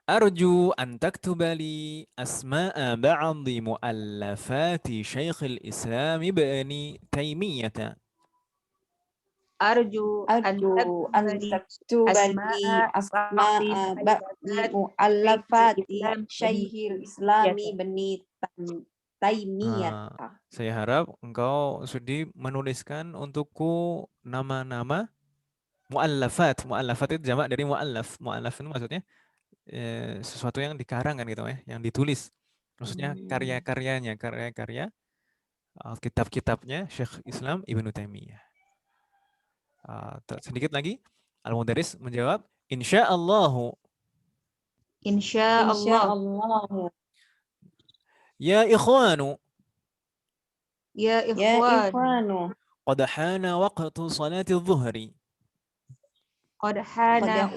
Arju an taktuba li asma'a ba'dhi mu'allafati Syekhul Islam Ibn Taimiyah. Arju an taktuba li asma'a ba'dhi mu'allafati Syekhul Islam Ibn Taimiyah. Saya harap engkau sudi menuliskan untukku nama-nama mu'allafat. Mu'allafat itu jamak dari mu'allaf. Mu'allaf itu maksudnya sesuatu yang dikarang kan gitu ya, yang ditulis. Maksudnya karya-karyanya, karya-karya kitab-kitabnya Syekh Islam Ibnu Taimiyah. Sedikit lagi, Al-Mudaris menjawab, Insyaallahu. Insyaallah. Ya ikhwanu. Ya ikhwanu. Qad hana waqtu salati dhuhri. Qad hana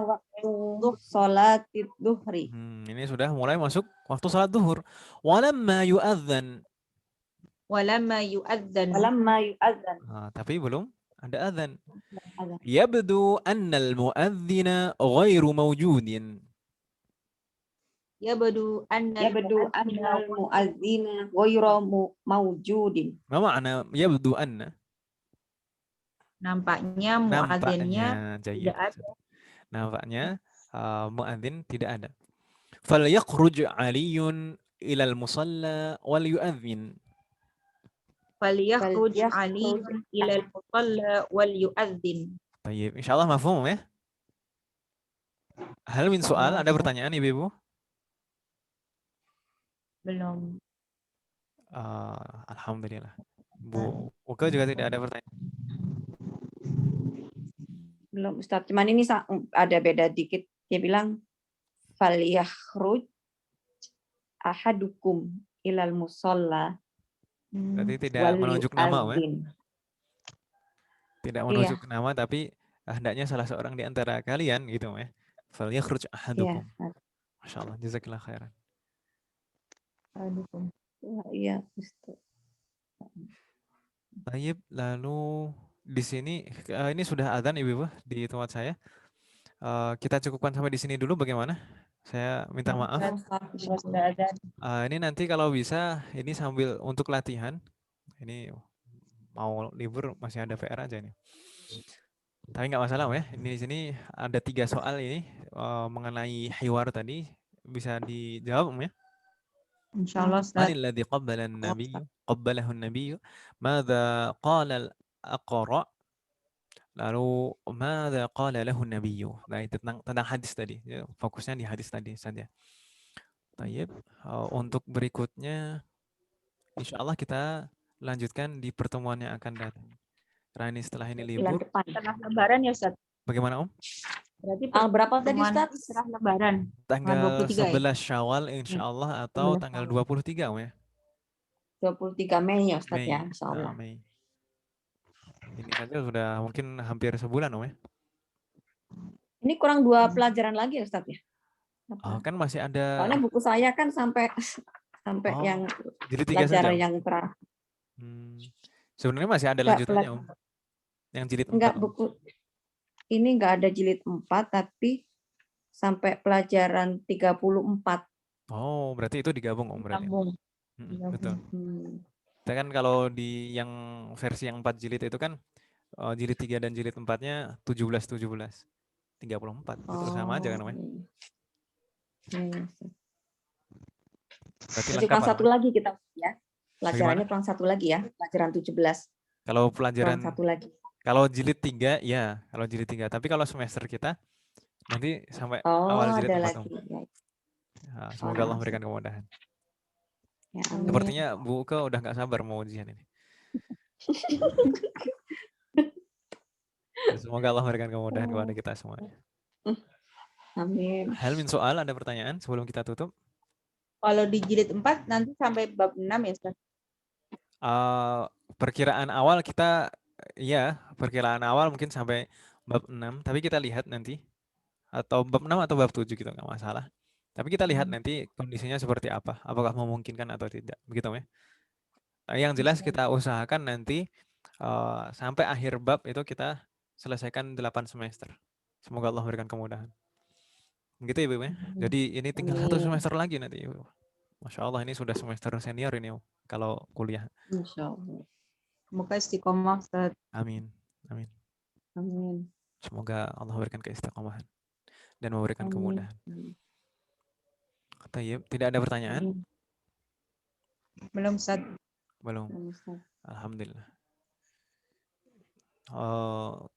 waktu salati dhuhri. Ini sudah mulai masuk waktu salat zuhur. Walamma yu'adzan. Tapi belum ada adzan. Yabdu anna al-mu'adzina ghairu mawjudin. Yabdu anna al-mu'adzina ghairu mawjudin. Ma makna yabdu anna? Nampaknya muadzinnya tidak ada. Nampaknya muadzin tidak ada. Falyakhruj 'Aliyun ilal musalla wal yu'adzin. Falyakhruj 'Aliyun ilal musalla wal yu'adzin. Baik, insyaallah mafhum ya. Hal min soal, ada pertanyaan Ibu-ibu? Belum. Alhamdulillah. Bu Uka juga tidak ada pertanyaan. Belum Ustaz, cuman ini ada beda dikit. Dia bilang falyakhruj ahadukum ilal musalla. Berarti tidak menunjuk nama, tidak menunjuk nama, tapi hendaknya salah seorang di antara kalian gitu ya. Falyakhruj ahadukum. Masyaallah, jazakallah khairan. Ahadukum. Iya, Ustaz. Baik, lalu di sini ini sudah adzan Ibu-ibu di tempat saya. Kita cukupkan sampai di sini dulu bagaimana? Saya minta maaf. Ini nanti kalau bisa ini sambil untuk latihan. Ini mau libur masih ada PR aja nih. Tapi nggak masalah ya. Ini di sini ada 3 soal ini mengenai hiwar tadi, bisa dijawab ya. Insyaallah Man Ustaz. alladhi qabbala an-nabiy qabbalahu an-nabiy madza qala al-aqra lalu madza qala lahu an-nabiy. Nah, itu tentang hadis tadi. Ya, fokusnya di hadis tadi saja. Tayyib. Untuk berikutnya insyaallah kita lanjutkan di pertemuan yang akan datang. Karena ini setelah ini bulan libur. depan. Setelah Lebaran ya Ustaz. Bagaimana Om? Berarti Tanggal berapa tadi pertemuan Ustaz? setelah Lebaran. Tanggal 23 ya? 11 Syawal insya Allah atau 11 tanggal Syawal. 23 Om ya. 23 Mei ya Ustaz ya, Mei. insyaallah. Mei. Ini saja sudah mungkin hampir sebulan Om ya. Ini kurang 2 pelajaran lagi ya Ustaz ya? Oh, Apa? kan masih ada. Soalnya buku saya kan sampai Oh, yang jadi 3 saja pelajaran Om. yang terakhir. Sebenarnya masih ada Enggak, lanjutannya Om. Yang jilid 4 enggak Om. buku ini enggak ada jilid 4 tapi sampai pelajaran 34. Oh, berarti itu digabung Om berarti. Sambung. Betul. Hmm. Kita kan kalau di yang versi yang 4 jilid itu kan jilid 3 dan jilid 4-nya 17 34. Itu sama aja kan Om ya. Iya. Berarti Jadi lengkap kurang Om. satu lagi kita ya. Pelajarannya Bagaimana? kurang satu lagi ya, pelajaran 17. Kalau Kurang pelajaran satu lagi. kalau jilid 3 ya, kalau jilid 3. Tapi kalau semester kita nanti sampai awal Oh, jilid ada 4 lagi. Om. Ya. Nah, Oh, semoga Allah memberikan kemudahan. Ya, Amin. Sepertinya Bu Uke udah nggak sabar mau ujian ini. Semoga Allah memberikan kemudahan kepada kita semuanya. Amin. Helmin soal, ada pertanyaan sebelum kita tutup? Kalau di jilid 4 nanti sampai bab 6 ya Ustaz? Perkiraan awal kita, ya perkiraan awal mungkin sampai bab 6, tapi kita lihat nanti. Atau bab 6 atau bab 7 gitu, nggak masalah. Tapi kita lihat nanti kondisinya seperti apa, apakah memungkinkan atau tidak, begitu ya. Yang jelas kita usahakan nanti sampai akhir bab itu kita selesaikan 8 semester. Semoga Allah memberikan kemudahan. Gitu ya, Ibu ya. Jadi ini tinggal 1 semester lagi nanti, Ibu. Masya Allah, ini sudah semester senior ini, kalau kuliah. Insya Allah. Semoga istiqomah Ustaz. Amin. Amin. Amin. Semoga Allah memberikan keistiqomahan dan memberikan Amin. kemudahan. Tayyib, tidak ada pertanyaan? Belum Ustaz. Belum. Alhamdulillah.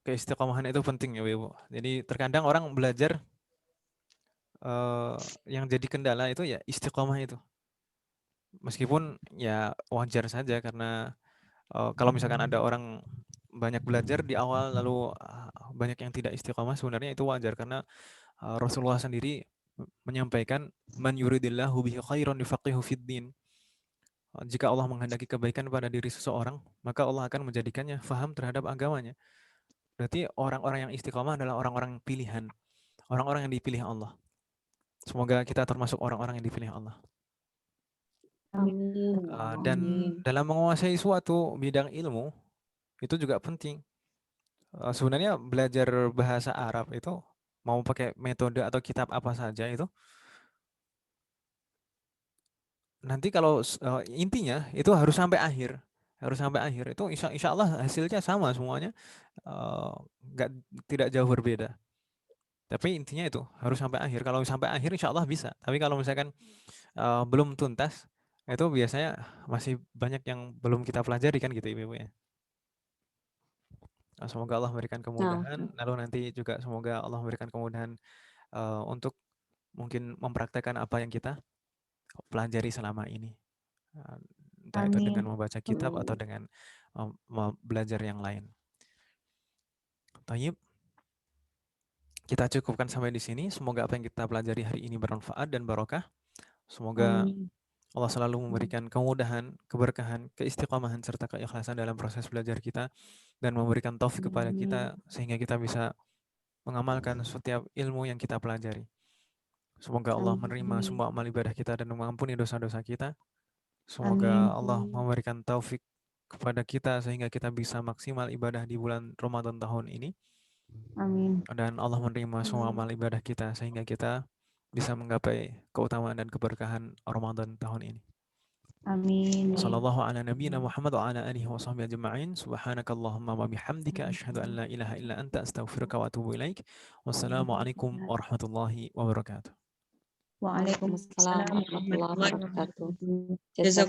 Keistiqomahan itu penting ya Ibu. Jadi terkadang orang belajar yang jadi kendala itu ya istiqomah itu. Meskipun ya wajar saja karena kalau misalkan ada orang banyak belajar di awal lalu banyak yang tidak istiqomah, sebenarnya itu wajar karena Rasulullah sendiri menyampaikan man yuridillahu bihi khairan yufaqihu fid din. Jika Allah menghendaki kebaikan pada diri seseorang, maka Allah akan menjadikannya faham terhadap agamanya. Berarti orang-orang yang istiqomah adalah orang-orang pilihan, orang-orang yang dipilih Allah. Semoga kita termasuk orang-orang yang dipilih Allah. Amin. Dan dalam menguasai suatu bidang ilmu, itu juga penting. Sebenarnya belajar bahasa Arab itu, mau pakai metode atau kitab apa saja itu, nanti kalau intinya itu harus sampai akhir. Harus sampai akhir. Itu insya Allah hasilnya sama semuanya. Tidak jauh berbeda. Tapi intinya itu harus sampai akhir. Kalau sampai akhir insya Allah bisa. Tapi kalau misalkan belum tuntas, itu biasanya masih banyak yang belum kita pelajari kan gitu Ibu ya. Semoga Allah memberikan kemudahan. Lalu nanti juga semoga Allah memberikan kemudahan untuk mungkin mempraktekkan apa yang kita pelajari selama ini. Entah itu dengan membaca kitab atau dengan belajar yang lain. Tayyib. Kita cukupkan sampai di sini. Semoga apa yang kita pelajari hari ini bermanfaat dan barokah. Semoga Allah selalu memberikan kemudahan, keberkahan, keistiqomahan, serta keikhlasan dalam proses belajar kita dan memberikan taufik kepada kita sehingga kita bisa mengamalkan setiap ilmu yang kita pelajari. Semoga Allah menerima semua amal ibadah kita dan mengampuni dosa-dosa kita. Semoga Allah memberikan taufik kepada kita sehingga kita bisa maksimal ibadah di bulan Ramadan tahun ini. Amin. Dan Allah menerima semua amal ibadah kita sehingga kita bisa menggapai keutamaan dan keberkahan Ramadan tahun ini. Amin. Sallallahu ala nabiyyina Muhammad wa ala alihi wa sahbihi ajma'in. Subhanakallahumma wa bihamdika asyhadu an la ilaha illa anta astaghfiruka wa atubu ilaik. Wassalamualaikum warahmatullahi wabarakatuh. Waalaikumsalam Waalaikumsalam warahmatullahi warahmatullahi wabarakatuh. wabarakatuh. Jazakallah.